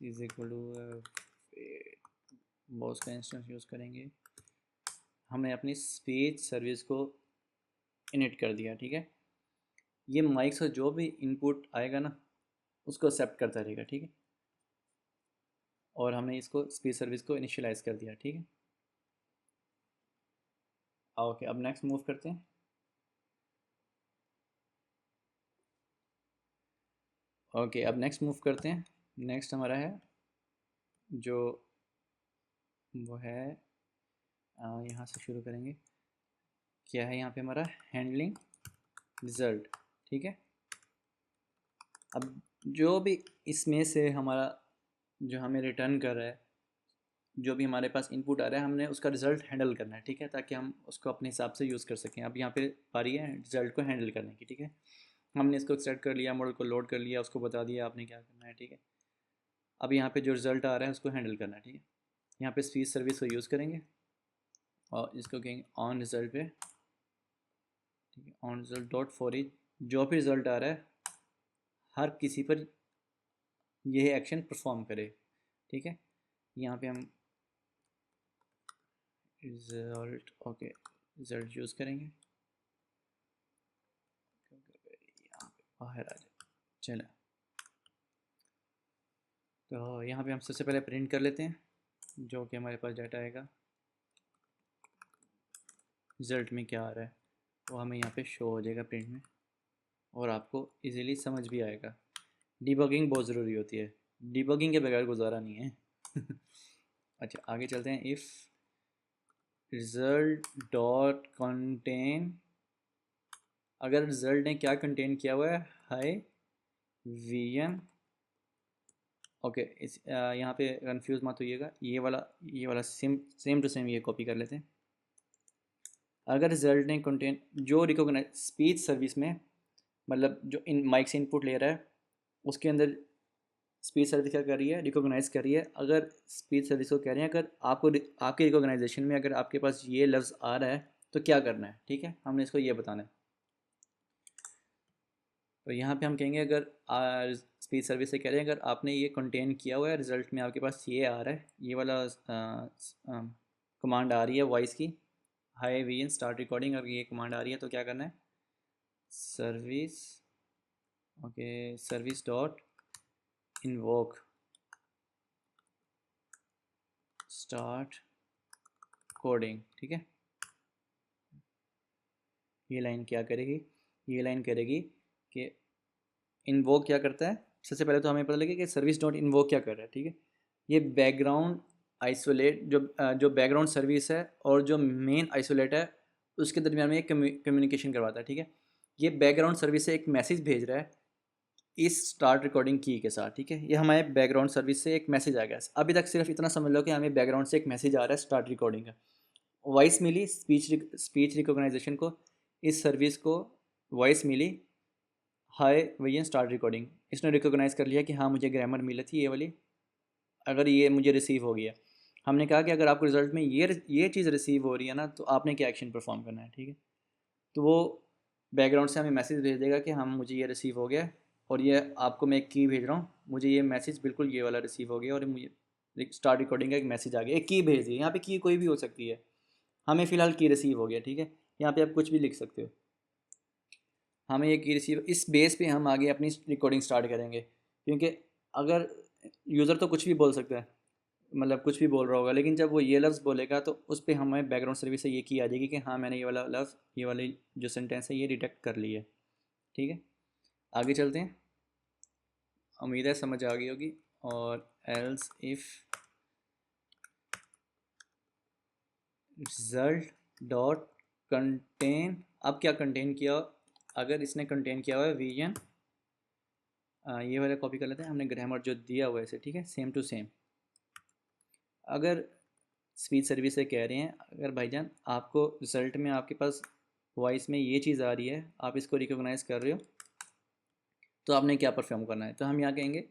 is equal to boss का इंस्टेंस यूज़ करेंगे। हमने अपनी स्पीच सर्विस को इनिट कर दिया, ठीक है। ये माइक से जो भी इनपुट आएगा ना उसको एक्सेप्ट करता रहेगा, ठीक है। और हमने इसको स्पीच सर्विस को इनिशियलाइज़ कर दिया, ठीक है। ओके, अब नेक्स्ट मूव करते हैं। ओके, अब नेक्स्ट मूव करते हैं। नेक्स्ट हमारा है जो वो है यहाँ से शुरू करेंगे। क्या है यहाँ पे हमारा हैंडलिंग रिज़ल्ट, ठीक है। अब जो भी इसमें से हमारा जो हमें रिटर्न कर रहा है, जो भी हमारे पास इनपुट आ रहा है, हमने उसका रिज़ल्ट हैंडल करना है, ठीक है, ताकि हम उसको अपने हिसाब से यूज़ कर सकें। अब यहाँ पे पारी है रिज़ल्ट को हैंडल करने की, ठीक है। हमने इसको सेट कर लिया, मॉडल को लोड कर लिया, उसको बता दिया आपने क्या करना है, ठीक है। अब यहाँ पे जो रिज़ल्ट आ रहा है उसको हैंडल करना है, ठीक है। यहाँ पे स्पीच सर्विस को यूज़ करेंगे और इसको कहेंगे ऑन रिज़ल्ट पे, ठीक है। On result dot for each, जो भी रिज़ल्ट आ रहा है हर किसी पर यह एक्शन परफॉर्म करे, ठीक है। यहाँ पे हम रिज़ल्ट, ओके, रिज़ल्ट यूज़ करेंगे। यहाँ पे बाहर आ जाए, चलो। तो यहाँ पे हम सबसे पहले प्रिंट कर लेते हैं जो कि हमारे पास डाटा आएगा, रिज़ल्ट में क्या आ रहा है वो हमें यहाँ पे शो हो जाएगा प्रिंट में, और आपको इजीली समझ भी आएगा। डिबगिंग बहुत ज़रूरी होती है, डिबगिंग के बगैर गुजारा नहीं है। अच्छा, आगे चलते हैं। इफ़ रिज़ल्ट डॉट कंटेन, अगर रिज़ल्ट ने क्या कंटेन किया हुआ है, हाई वीएन, ओके। इस यहाँ पे कंफ्यूज मत होइएगा, ये वाला सेम टू सेम ये कॉपी कर लेते हैं। अगर रिजल्ट ने कंटेन जो रिकॉग्नाइज स्पीच सर्विस में, मतलब जो इन माइक से इनपुट ले रहा है उसके अंदर स्पीच सर्विस क्या कर रही है, रिकॉग्नाइज कर रही है। अगर स्पीच सर्विस को कह रहे हैं अगर आपको आपके रिकॉग्नाइजेशन में अगर आपके पास ये लफ्ज़ आ रहा है तो क्या करना है, ठीक है, हमने इसको ये बताना है। तो यहाँ पे हम कहेंगे अगर स्पीच सर्विस से कह रहे हैं अगर आपने ये कंटेन किया हुआ है रिज़ल्ट में, आपके पास ये आ रहा है, ये वाला कमांड आ रही है वॉइस की, hi we in start recording, अगर ये कमांड आ रही है तो क्या करना है, service, okay, service dot invoke start coding, ठीक है। ये लाइन क्या करेगी, ये लाइन करेगी कि इन्वोक क्या करता है। सबसे पहले तो हमें पता लगे कि सर्विस डॉट इन्वोक क्या कर रहा है, ठीक है। ये बैकग्राउंड आइसोलेट, जो बैकग्राउंड सर्विस है और जो मेन आइसोलेट है उसके दरमियान में एक कम्युनिकेशन करवाता है, ठीक है। ये बैकग्राउंड सर्विस से एक मैसेज भेज रहा है इस स्टार्ट रिकॉर्डिंग की के साथ, ठीक है। ये हमारे बैकग्राउंड सर्विस से एक मैसेज आ गया। अभी तक सिर्फ इतना समझ लो कि हमें बैकग्राउंड से एक मैसेज आ रहा है स्टार्ट रिकॉर्डिंग का, वॉइस मिली स्पीच रिकॉग्नाइजेशन को, इस सर्विस को वॉइस मिली, हाय भैया स्टार्ट रिकॉर्डिंग, इसने रिकॉग्नाइज़ कर लिया कि हाँ मुझे ग्रामर मिली थी ये वाली, अगर ये मुझे रिसीव हो गया। हमने कहा कि अगर आपको रिजल्ट में ये चीज़ रिसीव हो रही है ना तो आपने क्या एक्शन परफॉर्म करना है, ठीक है। तो वो बैकग्राउंड से हमें मैसेज भेज देगा कि हम मुझे ये रिसीव हो गया, और ये आपको मैं एक की भेज रहा हूँ, मुझे ये मैसेज बिल्कुल ये वाला रिसीव हो गया, और मुझे स्टार्ट रिकॉर्डिंग का एक मैसेज आ गया, एक की भेज दी। यहाँ पे की कोई भी हो सकती है, हमें फ़िलहाल की रिसीव हो गया, ठीक है। यहाँ पे आप कुछ भी लिख सकते हो, हमें ये की रिसीव, इस बेस पे हम आगे अपनी रिकॉर्डिंग स्टार्ट करेंगे। क्योंकि अगर यूज़र तो कुछ भी बोल सकता है, मतलब कुछ भी बोल रहा होगा, लेकिन जब वो ये लफ्ज़ बोलेगा तो उस पर हमें बैकग्राउंड सर्विस से ये की आ जाएगी कि हाँ मैंने ये वाला लफ्ज़, ये वाली जो सेंटेंस है ये डिटेक्ट कर ली है, ठीक है। आगे चलते हैं, उम्मीद है समझ आ गई होगी। और else if result dot contain, अब क्या कंटेन किया, अगर इसने कंटेन किया हुआ है वीजन, ये वाला कॉपी कर लेते हैं, हमने ग्रामर जो दिया हुआ है इसे, ठीक है, सेम टू सेम। अगर स्पीच सर्विस से कह रहे हैं अगर भाईजान आपको रिजल्ट में आपके पास वॉइस में ये चीज़ आ रही है, आप इसको रिकॉग्नाइज कर रहे हो, तो आपने क्या परफॉर्म करना है। तो हम यहाँ कहेंगे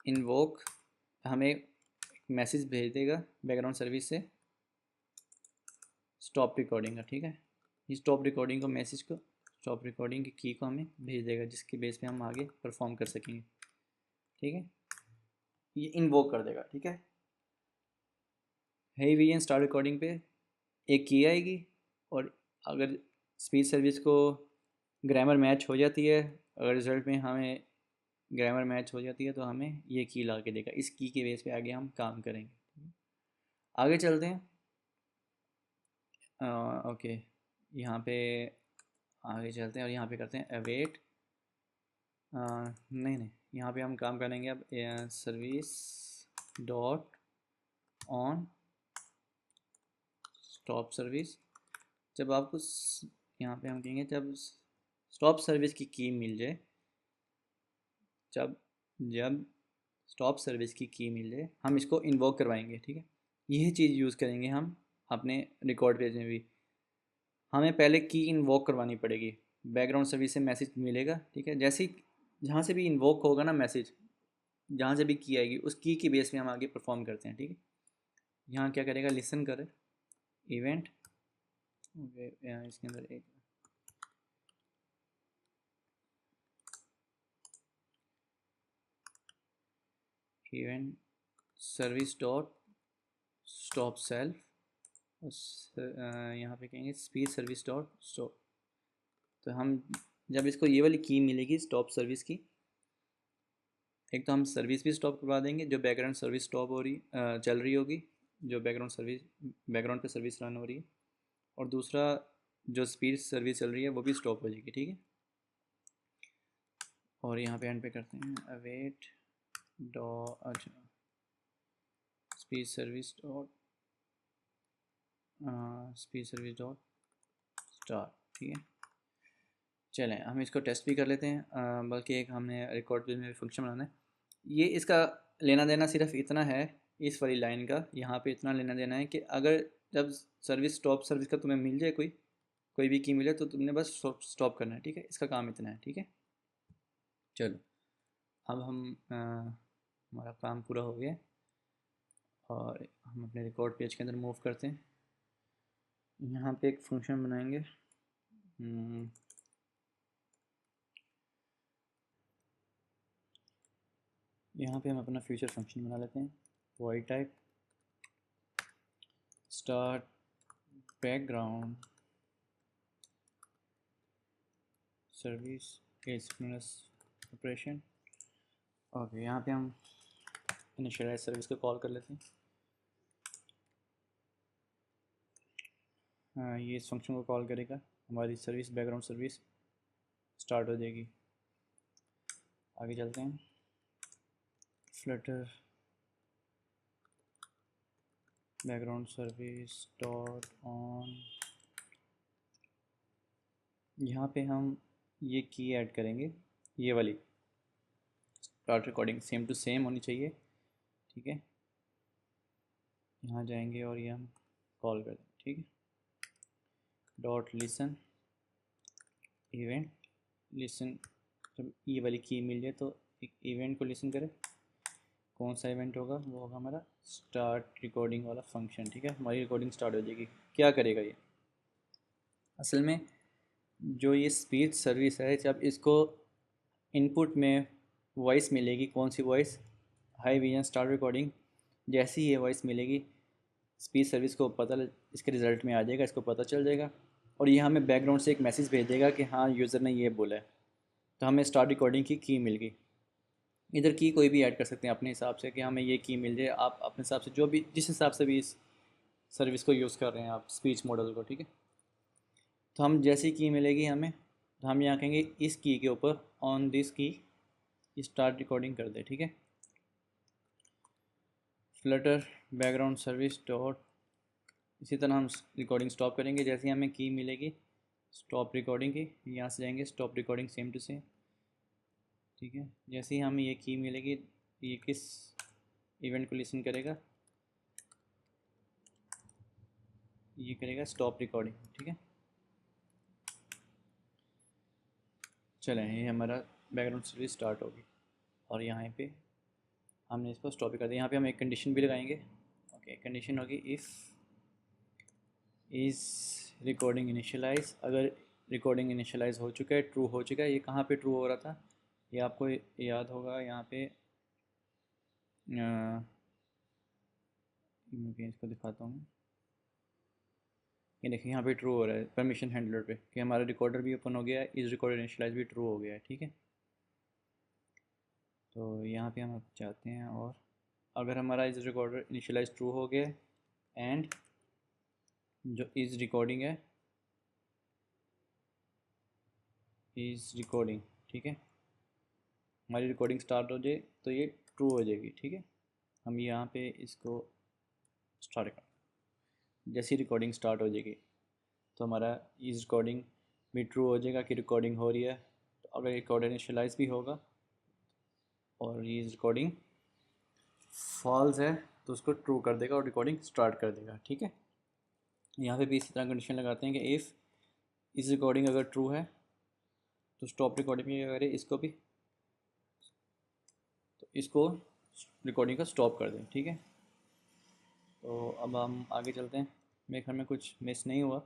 इन्वोक, हमें मैसेज भेज देगा बैकग्राउंड सर्विस से स्टॉप रिकॉर्डिंग का, ठीक है। इस स्टॉप रिकॉर्डिंग को मैसेज को स्टॉप रिकॉर्डिंग की की को हमें भेज देगा, जिसके बेस पे हम आगे परफॉर्म कर सकेंगे। ठीक है, ये इन्वोक कर देगा। ठीक है, है वीएन स्टार्ट रिकॉर्डिंग पे एक की आएगी, और अगर स्पीच सर्विस को ग्रामर मैच हो जाती है, अगर रिज़ल्ट में हमें ग्रामर मैच हो जाती है तो हमें ये की ला के देगा। इस की के बेस पे आगे हम काम करेंगे। आगे चलते हैं। ओके, यहाँ पे आगे चलते हैं और यहाँ पे करते हैं अवेट। नहीं नहीं, यहाँ पे हम काम करेंगे अब service dot on stop service. जब आपको यहाँ पे हम कहेंगे जब स्टॉप सर्विस की मिल जाए, जब जब स्टॉप सर्विस की मिल जाए हम इसको इन्वोक करवाएंगे। ठीक है, यही चीज़ यूज़ करेंगे हम अपने रिकॉर्ड पेज में भी। हमें पहले की इन्वोक करवानी पड़ेगी, बैकग्राउंड सर्विस से मैसेज मिलेगा। ठीक है, जैसे ही जहाँ से भी इन्वोक होगा ना मैसेज, जहाँ से भी की आएगी उस की के बेस पे हम आगे परफॉर्म करते हैं। ठीक है, यहाँ क्या करेगा, लिसन करे इवेंट, इसके अंदर एक event service dot stop self, यहाँ पे कहेंगे स्पीच सर्विस डॉट स्टॉप। तो हम जब इसको ये वाली की मिलेगी स्टॉप सर्विस की, एक तो हम सर्विस भी स्टॉप करवा देंगे, जो बैकग्राउंड सर्विस स्टॉप हो रही चल रही होगी, जो बैकग्राउंड पे सर्विस रन हो रही है, और दूसरा जो स्पीच सर्विस चल रही है वो भी स्टॉप हो जाएगी। ठीक है, और यहाँ पे एंड पे करते हैं await dot speech service dot start. ठीक है, चलें हम इसको टेस्ट भी कर लेते हैं। बल्कि एक हमने रिकॉर्ड पेज में फंक्शन बनाना है। ये इसका लेना देना सिर्फ इतना है, इस वाली लाइन का यहाँ पे इतना लेना देना है कि अगर जब सर्विस स्टॉप सर्विस का तुम्हें मिल जाए कोई भी की मिले तो तुमने बस स्टॉप करना है। ठीक है, इसका काम इतना है। ठीक है, चलो अब हम हमारा काम पूरा हो गया और हम अपने रिकॉर्ड पेज के अंदर मूव करते हैं। यहाँ पे एक फंक्शन बनाएंगे। यहाँ पे हम अपना फ्यूचर फंक्शन बना लेते हैं, void type start background service asynchronous operation. Okay, यहाँ पे हम इनिशियलाइज सर्विस को कॉल कर लेते हैं। ये इस फंक्शन को कॉल करेगा, हमारी सर्विस बैकग्राउंड सर्विस स्टार्ट हो जाएगी। आगे चलते हैं। Flutter background service dot on, यहाँ पे हम ये की ऐड करेंगे, ये वाली start recording same to same होनी चाहिए। ठीक है, यहाँ जाएंगे और ये हम कॉल कर दें। ठीक है, डॉट लिसन इवेंट लिसन, जब ये वाली की मिल जाए तो एक इवेंट को लिसन करें। कौन सा इवेंट होगा, वो होगा हमारा स्टार्ट रिकॉर्डिंग वाला फंक्शन। ठीक है, हमारी रिकॉर्डिंग स्टार्ट हो जाएगी। क्या करेगा ये, असल में जो ये स्पीच सर्विस है, जब इसको इनपुट में वॉइस मिलेगी, कौन सी voice, hi vision start recording, जैसी ये वॉइस मिलेगी स्पीच सर्विस को इसके रिज़ल्ट में आ जाएगा, इसको पता चल जाएगा, और ये हमें बैकग्राउंड से एक मैसेज भेज देगा कि हाँ यूज़र ने ये बोला है। तो हमें स्टार्ट रिकॉर्डिंग की मिल गई। इधर की कोई भी ऐड कर सकते हैं अपने हिसाब से कि हमें ये की मिल जाए। आप अपने हिसाब से जो भी, जिस हिसाब से भी इस सर्विस को यूज़ कर रहे हैं आप स्पीच मॉडल को। ठीक है, तो हम जैसी की मिलेगी हमें, तो हम यहाँ कहेंगे इस की के ऊपर ऑन दिस की स्टार्ट रिकॉर्डिंग कर दे। ठीक है, फ्लटर बैकग्राउंड सर्विस डॉट, इसी तरह हम रिकॉर्डिंग स्टॉप करेंगे जैसे ही हमें की मिलेगी स्टॉप रिकॉर्डिंग की, यहाँ से जाएंगे stop recording same to same. ठीक है, जैसे ही हमें ये की मिलेगी, ये किस इवेंट को लिसन करेगा, ये करेगा स्टॉप रिकॉर्डिंग। ठीक है, चलें ये हमारा बैकग्राउंड सर्विस स्टार्ट होगी और यहाँ पे हमने इसको स्टॉप कर दिया। यहाँ पे हम एक कंडीशन भी लगाएंगे। ओके, कंडीशन होगी इफ़ इज़ रिकॉर्डिंग इनिशियलाइज, अगर रिकॉर्डिंग इनिशियलाइज हो चुका है, ट्रू हो चुका है। ये कहाँ पे ट्रू हो रहा था, ये आपको याद होगा यहाँ पे। मैं इसको दिखाता हूँ। ये देखिए यहाँ पे ट्रू हो रहा है परमिशन हैंडलर पे कि हमारा रिकॉर्डर भी ओपन हो गया है, इस रिकॉर्डर इनिशियलाइज भी ट्रू हो गया है। ठीक है, तो यहाँ पे हम अब चाहते हैं, और अगर हमारा इस रिकॉर्डर इनिशियलाइज ट्रू हो गया एंड जो इस रिकॉर्डिंग है, इस रिकॉर्डिंग, ठीक है, हमारी रिकॉर्डिंग स्टार्ट हो जाए तो ये ट्रू हो जाएगी। ठीक है, हम यहाँ पे इसको स्टार्ट कर, जैसी रिकॉर्डिंग स्टार्ट हो जाएगी तो हमारा इस रिकॉर्डिंग भी ट्रू हो जाएगा कि रिकॉर्डिंग हो रही है। तो अगर रिकॉर्ड इनिशियलाइज भी होगा और ये रिकॉर्डिंग फॉल्स है तो उसको ट्रू कर देगा और रिकॉर्डिंग स्टार्ट कर देगा। ठीक है, यहाँ पे भी इसी तरह कंडीशन लगाते हैं कि इफ़ इस रिकॉर्डिंग अगर ट्रू है तो स्टॉप रिकॉर्डिंग भी करें इसको भी, तो इसको रिकॉर्डिंग का स्टॉप कर दें। ठीक है, तो अब हम आगे चलते हैं। मेरे घर में कुछ मिस नहीं हुआ।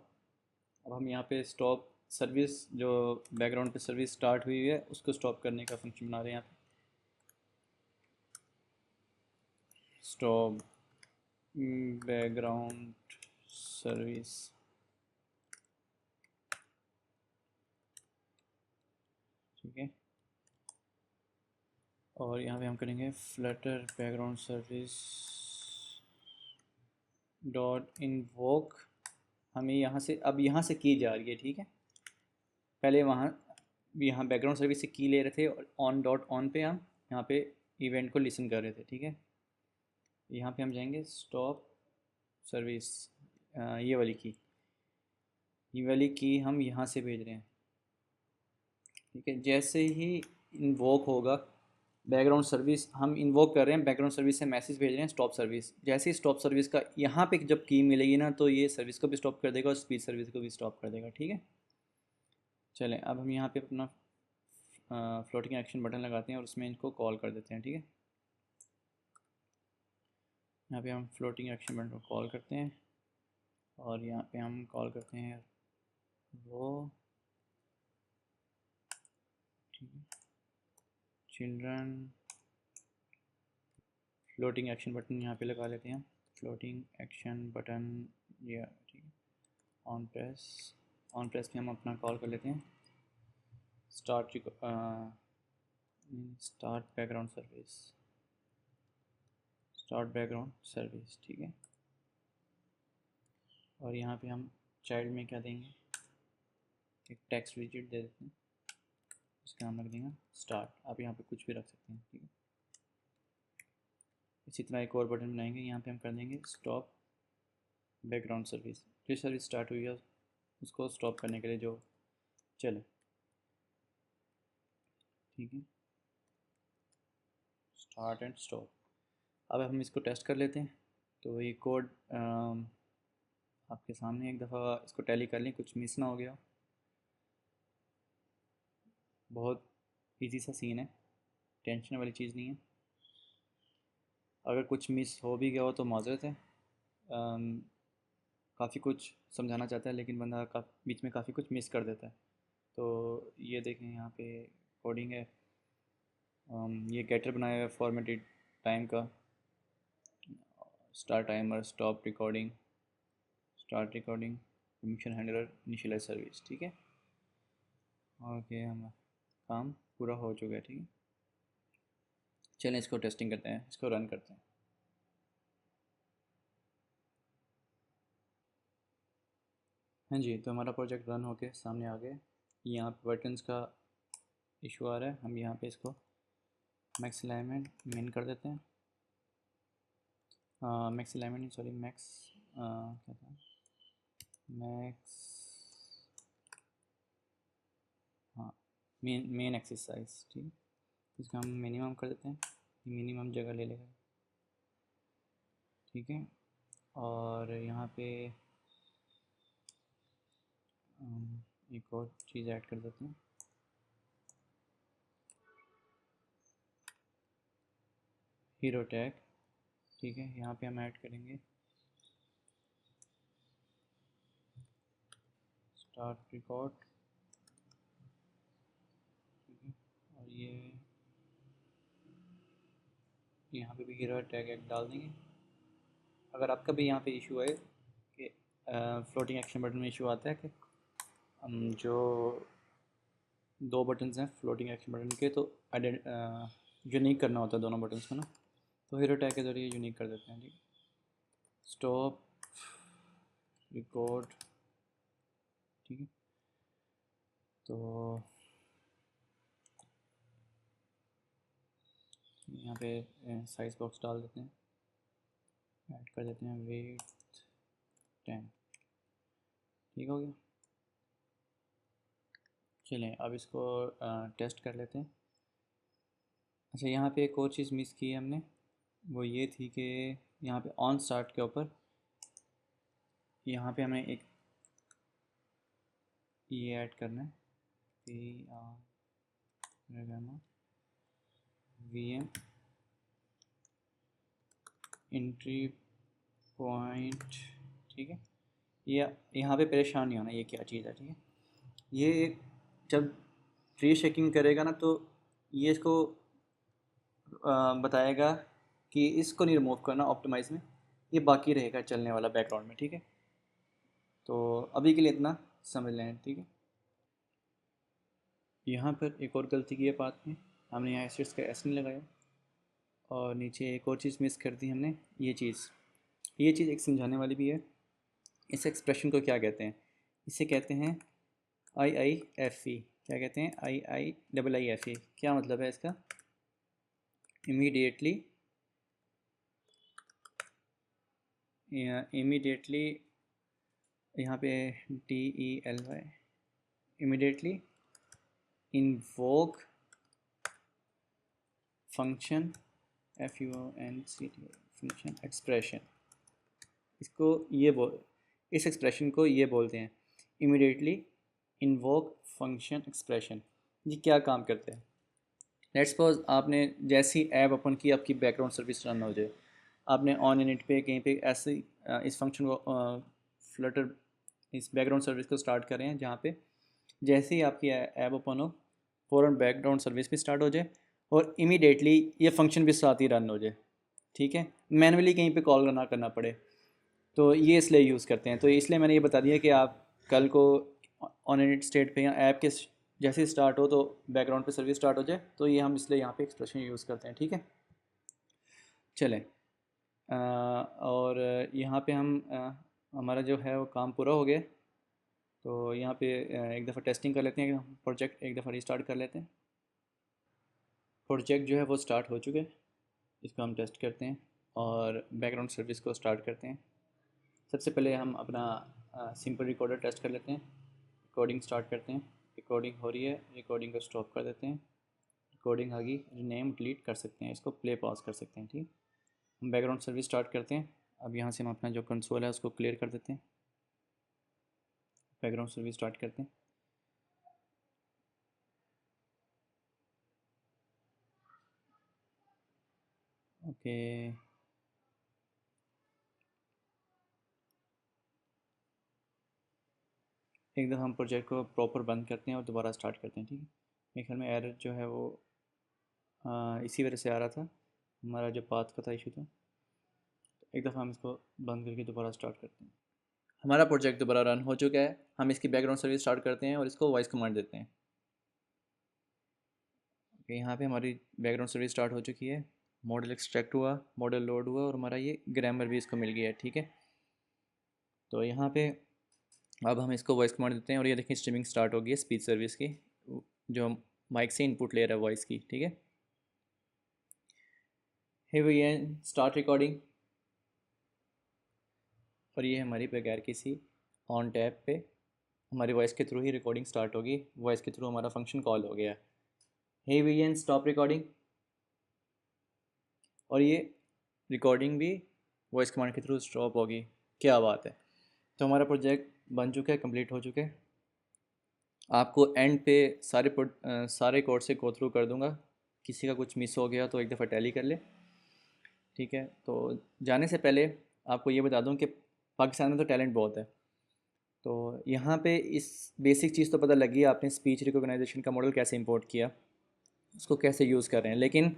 अब हम यहाँ पे स्टॉप सर्विस, जो बैकग्राउंड पे सर्विस स्टार्ट हुई है उसको स्टॉप करने का फंक्शन बना रहे हैं यहाँ पे। स्टॉप बैकग्राउंड सर्विस, ठीक है, और यहाँ पे हम करेंगे Flutter background service dot invoke. हमें यहाँ से, अब यहाँ से की जा रही है। ठीक है, पहले वहाँ यहाँ बैकग्राउंड सर्विस से की ले रहे थे और ऑन डॉट ऑन पे हम यहाँ पे इवेंट को लिसन कर रहे थे। ठीक है, यहाँ पे हम जाएंगे स्टॉप सर्विस, ये वाली की हम यहाँ से भेज रहे हैं। ठीक है, जैसे ही इन्वोक होगा बैकग्राउंड सर्विस, हम इन्वोक कर रहे हैं, बैकग्राउंड सर्विस से मैसेज भेज रहे हैं स्टॉप सर्विस। जैसे ही स्टॉप सर्विस का यहाँ पे जब की मिलेगी ना तो ये सर्विस को भी स्टॉप कर देगा और स्पीच सर्विस को भी स्टॉप कर देगा। ठीक है, चलें अब हम यहाँ पे अपना फ्लोटिंग एक्शन बटन लगाते हैं और उसमें इनको कॉल कर देते हैं। ठीक है, यहाँ पे हम फ्लोटिंग एक्शन बटन को कॉल करते हैं और यहाँ पे हम कॉल करते हैं वो, ठीक है, चिल्ड्रन फ्लोटिंग एक्शन बटन यहाँ पे लगा लेते हैं। फ्लोटिंग एक्शन बटन, या ठीक है, ऑन प्रेस पे हम अपना कॉल कर लेते हैं स्टार्ट बैकग्राउंड सर्विस। ठीक है, और यहाँ पे हम चाइल्ड में क्या देंगे, एक टेक्स्ट विजिट दे देते हैं, इसका नाम रख देंगे स्टार्ट। आप यहाँ पे कुछ भी रख सकते हैं। ठीक है, इसी तरह एक और बटन बनाएंगे, यहाँ पे हम कर देंगे स्टॉप बैकग्राउंड सर्विस। जो सर्विस स्टार्ट हुई है उसको स्टॉप करने के लिए जो चले। ठीक है, स्टार्ट एंड स्टॉप। अब हम इसको टेस्ट कर लेते हैं। तो ये कोड आपके सामने, एक दफ़ा इसको टैली कर लें, कुछ मिस ना हो गया। बहुत इजी सा सीन है, टेंशन वाली चीज़ नहीं है। अगर कुछ मिस हो भी गया हो तो माजरत है। काफ़ी कुछ समझाना चाहता है लेकिन बंदा बीच में काफ़ी कुछ मिस कर देता है। तो ये देखें यहाँ पे कोडिंग है, ये गेटर बनाया हुआ है फॉर्मेटेड टाइम का, start timer, stop recording, start recording, permission handler, initialise service. ठीक है, ओके, हम काम पूरा हो चुका है। ठीक है, चलें इसको टेस्टिंग करते हैं, इसको रन करते हैं। हाँ जी, तो हमारा प्रोजेक्ट रन होके सामने आ गया। यहाँ पे बटन्स का इशू आ रहा है, हम यहाँ पे इसको मैक्स अलाइनमेंट मिन कर देते हैं। मैक्स अलाइनमेंट, सॉरी, मैक्स क्या था, मैक्स, हाँ, मेन एक्सरसाइज। ठीक है, इसका हम मिनिमम कर देते हैं, मिनिमम जगह ले लेगा। ठीक है, और यहाँ पे एक और चीज़ ऐड कर देते हैं, हीरो टैग। ठीक है, यहाँ पे हम ऐड करेंगे स्टार्ट रिकॉर्ड ये यहाँ पे भी हीरो टैग एक डाल देंगे। अगर आपका भी यहाँ पे इशू है कि फ्लोटिंग एक्शन बटन में इशू आता है कि जो दो बटन्स हैं फ्लोटिंग एक्शन बटन के, तो यूनिक करना होता है दोनों बटन्स को ना, तो हीरो टैग के ज़रिए यूनिक कर देते हैं। ठीक, स्टॉप रिकॉर्ड। ठीक है, तो यहाँ पे साइज बॉक्स डाल देते हैं, ऐड कर देते हैं वेट 10। ठीक हो गया। चलें अब इसको टेस्ट कर लेते हैं। अच्छा, यहाँ पे एक और चीज़ मिस की है हमने, वो ये थी कि यहाँ पे ऑन स्टार्ट के ऊपर यहाँ पे हमें एक ये ऐड करना है, P R V M entry point. ठीक है, ये यहाँ पे परेशान नहीं होना ये क्या चीज़ है। ठीक है, ये जब ट्री शेकिंग करेगा ना, तो ये इसको बताएगा कि इसको नहीं रिमूव करना ऑप्टिमाइज में, ये बाकी रहेगा चलने वाला बैकग्राउंड में। ठीक है, तो अभी के लिए इतना समझ लें। ठीक है, यहाँ पर एक और गलती की है बात में, हमने यहाँ एस्टेट्स का एस नहीं लगाया, और नीचे एक और चीज़ मिस कर दी हमने। ये चीज़ एक समझाने वाली भी है। इस एक्सप्रेशन को क्या कहते हैं? इसे कहते हैं IIFE। क्या कहते हैं? IIFE। क्या मतलब है इसका? इमीडिएटली यहाँ पे DELY, immediately invoke function function expression. इसको इस एक्सप्रेशन को ये बोलते हैं इमीडिएटली इन्वोक फंक्शन एक्सप्रेशन। ये क्या काम करते हैं? लेट्स सपोज आपने जैसी ऐप ओपन की, आपकी बैकग्राउंड सर्विस रन हो जाए, आपने ऑन इनिट पे कहीं पे ऐसे इस फंक्शन को फ्लटर इस बैकग्राउंड सर्विस को स्टार्ट करें, जहाँ पे जैसे ही आपकी ऐप ओपन हो फ़ौरन बैकग्राउंड सर्विस भी स्टार्ट हो जाए और इमीडिएटली ये फंक्शन भी साथ ही रन हो जाए। ठीक है, मैनुअली कहीं पे कॉल ना करना पड़े, तो ये इसलिए यूज़ करते हैं। तो इसलिए मैंने ये बता दिया कि आप कल को ऑन इनिट स्टेट पे या ऐप के जैसे ही स्टार्ट हो तो बैकग्राउंड पे सर्विस स्टार्ट हो जाए, तो ये हम इसलिए यहाँ पे एक्सप्रेशन यूज़ करते हैं। ठीक है, चलें और यहाँ पे हम हमारा जो है वो काम पूरा हो गया। तो यहाँ पे एक दफ़ा टेस्टिंग कर लेते हैं, प्रोजेक्ट एक दफ़ा रिस्टार्ट कर लेते हैं। प्रोजेक्ट जो है वो स्टार्ट हो चुके हैं, इसको हम टेस्ट करते हैं और बैकग्राउंड सर्विस को स्टार्ट करते हैं। सबसे पहले हम अपना सिंपल रिकॉर्डर टेस्ट कर लेते हैं। रिकॉर्डिंग स्टार्ट करते हैं, रिकॉर्डिंग हो रही है, रिकॉर्डिंग को स्टॉप कर देते हैं। रिकॉर्डिंग आ गई, नेम डिलीट कर सकते हैं, इसको प्ले पॉज कर सकते हैं। ठीक, हम बैकग्राउंड सर्विस स्टार्ट करते हैं। अब यहाँ से हम अपना जो कंसोल है उसको क्लियर कर देते हैं, बैकग्राउंड सर्विस स्टार्ट करते हैं। ओके, एक दफ़ा हम प्रोजेक्ट को प्रॉपर बंद करते हैं और दोबारा स्टार्ट करते हैं। ठीक है, मेरे ख्याल में एरर जो है वो इसी वजह से आ रहा था, हमारा जो पाथ का था इशू था। तो एक दफ़ा हम इसको बंद करके दोबारा स्टार्ट करते हैं। हमारा प्रोजेक्ट दोबारा रन हो चुका है। हम इसकी बैकग्राउंड सर्विस स्टार्ट करते हैं और इसको वॉइस कमांड देते हैं। ओके, यहाँ पे हमारी बैकग्राउंड सर्विस स्टार्ट हो चुकी है, मॉडल एक्सट्रैक्ट हुआ, मॉडल लोड हुआ और हमारा ये ग्रामर भी इसको मिल गया है। ठीक है, तो यहाँ पे अब हम इसको वॉइस कमांड देते हैं और ये देखिए स्ट्रीमिंग स्टार्ट हो गई है स्पीच सर्विस की, जो माइक से इनपुट ले रहा है वॉइस की। ठीक है, हे भैया स्टार्ट रिकॉर्डिंग, और ये हमारी बगैर किसी ऑन टैप पे हमारी वॉइस के थ्रू ही रिकॉर्डिंग स्टार्ट होगी, वॉइस के थ्रू हमारा फंक्शन कॉल हो गया। हे भैया स्टॉप रिकॉर्डिंग, और ये रिकॉर्डिंग भी वॉइस कमांड के थ्रू स्टॉप होगी। क्या बात है! तो हमारा प्रोजेक्ट बन चुका है, कंप्लीट हो चुका है। आपको एंड पे सारे कोड से गो थ्रू कर दूंगा, किसी का कुछ मिस हो गया तो एक दफ़ा टैली कर ले। ठीक है, तो जाने से पहले आपको ये बता दूं कि पाकिस्तान में तो टैलेंट बहुत है। तो यहाँ पे इस बेसिक चीज़ तो पता लगी, आपने स्पीच रिकॉग्नाइजेशन का मॉडल कैसे इंपोर्ट किया। उसको कैसे यूज़ कर रहे हैं। लेकिन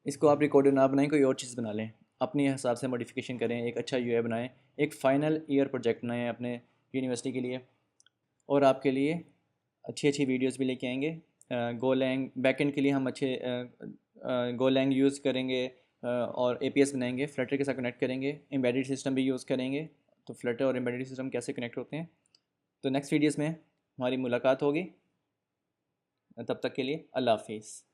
इसको आप रिकॉर्डर ना बनाएं, कोई और चीज़ बना लें, अपने हिसाब से मॉडिफिकेशन करें, एक अच्छा यूआई बनाएं, एक फ़ाइनल ईयर प्रोजेक्ट बनाएं अपने यूनिवर्सिटी के लिए, और आपके लिए अच्छी अच्छी वीडियोस भी लेके आएंगे। गोलैंग बैकएंड के लिए हम अच्छे गोलैंग यूज़ करेंगे, और एपीएस बनाएंगे, फ्लटर के साथ कनेक्ट करेंगे, एम्बेडेड सिस्टम भी यूज़ करेंगे। तो फ्लटर और एम्बेडेड सिस्टम कैसे कनेक्ट होते हैं, तो नेक्स्ट वीडियोस में हमारी मुलाकात होगी। तब तक के लिए अल्लाह हाफिज़।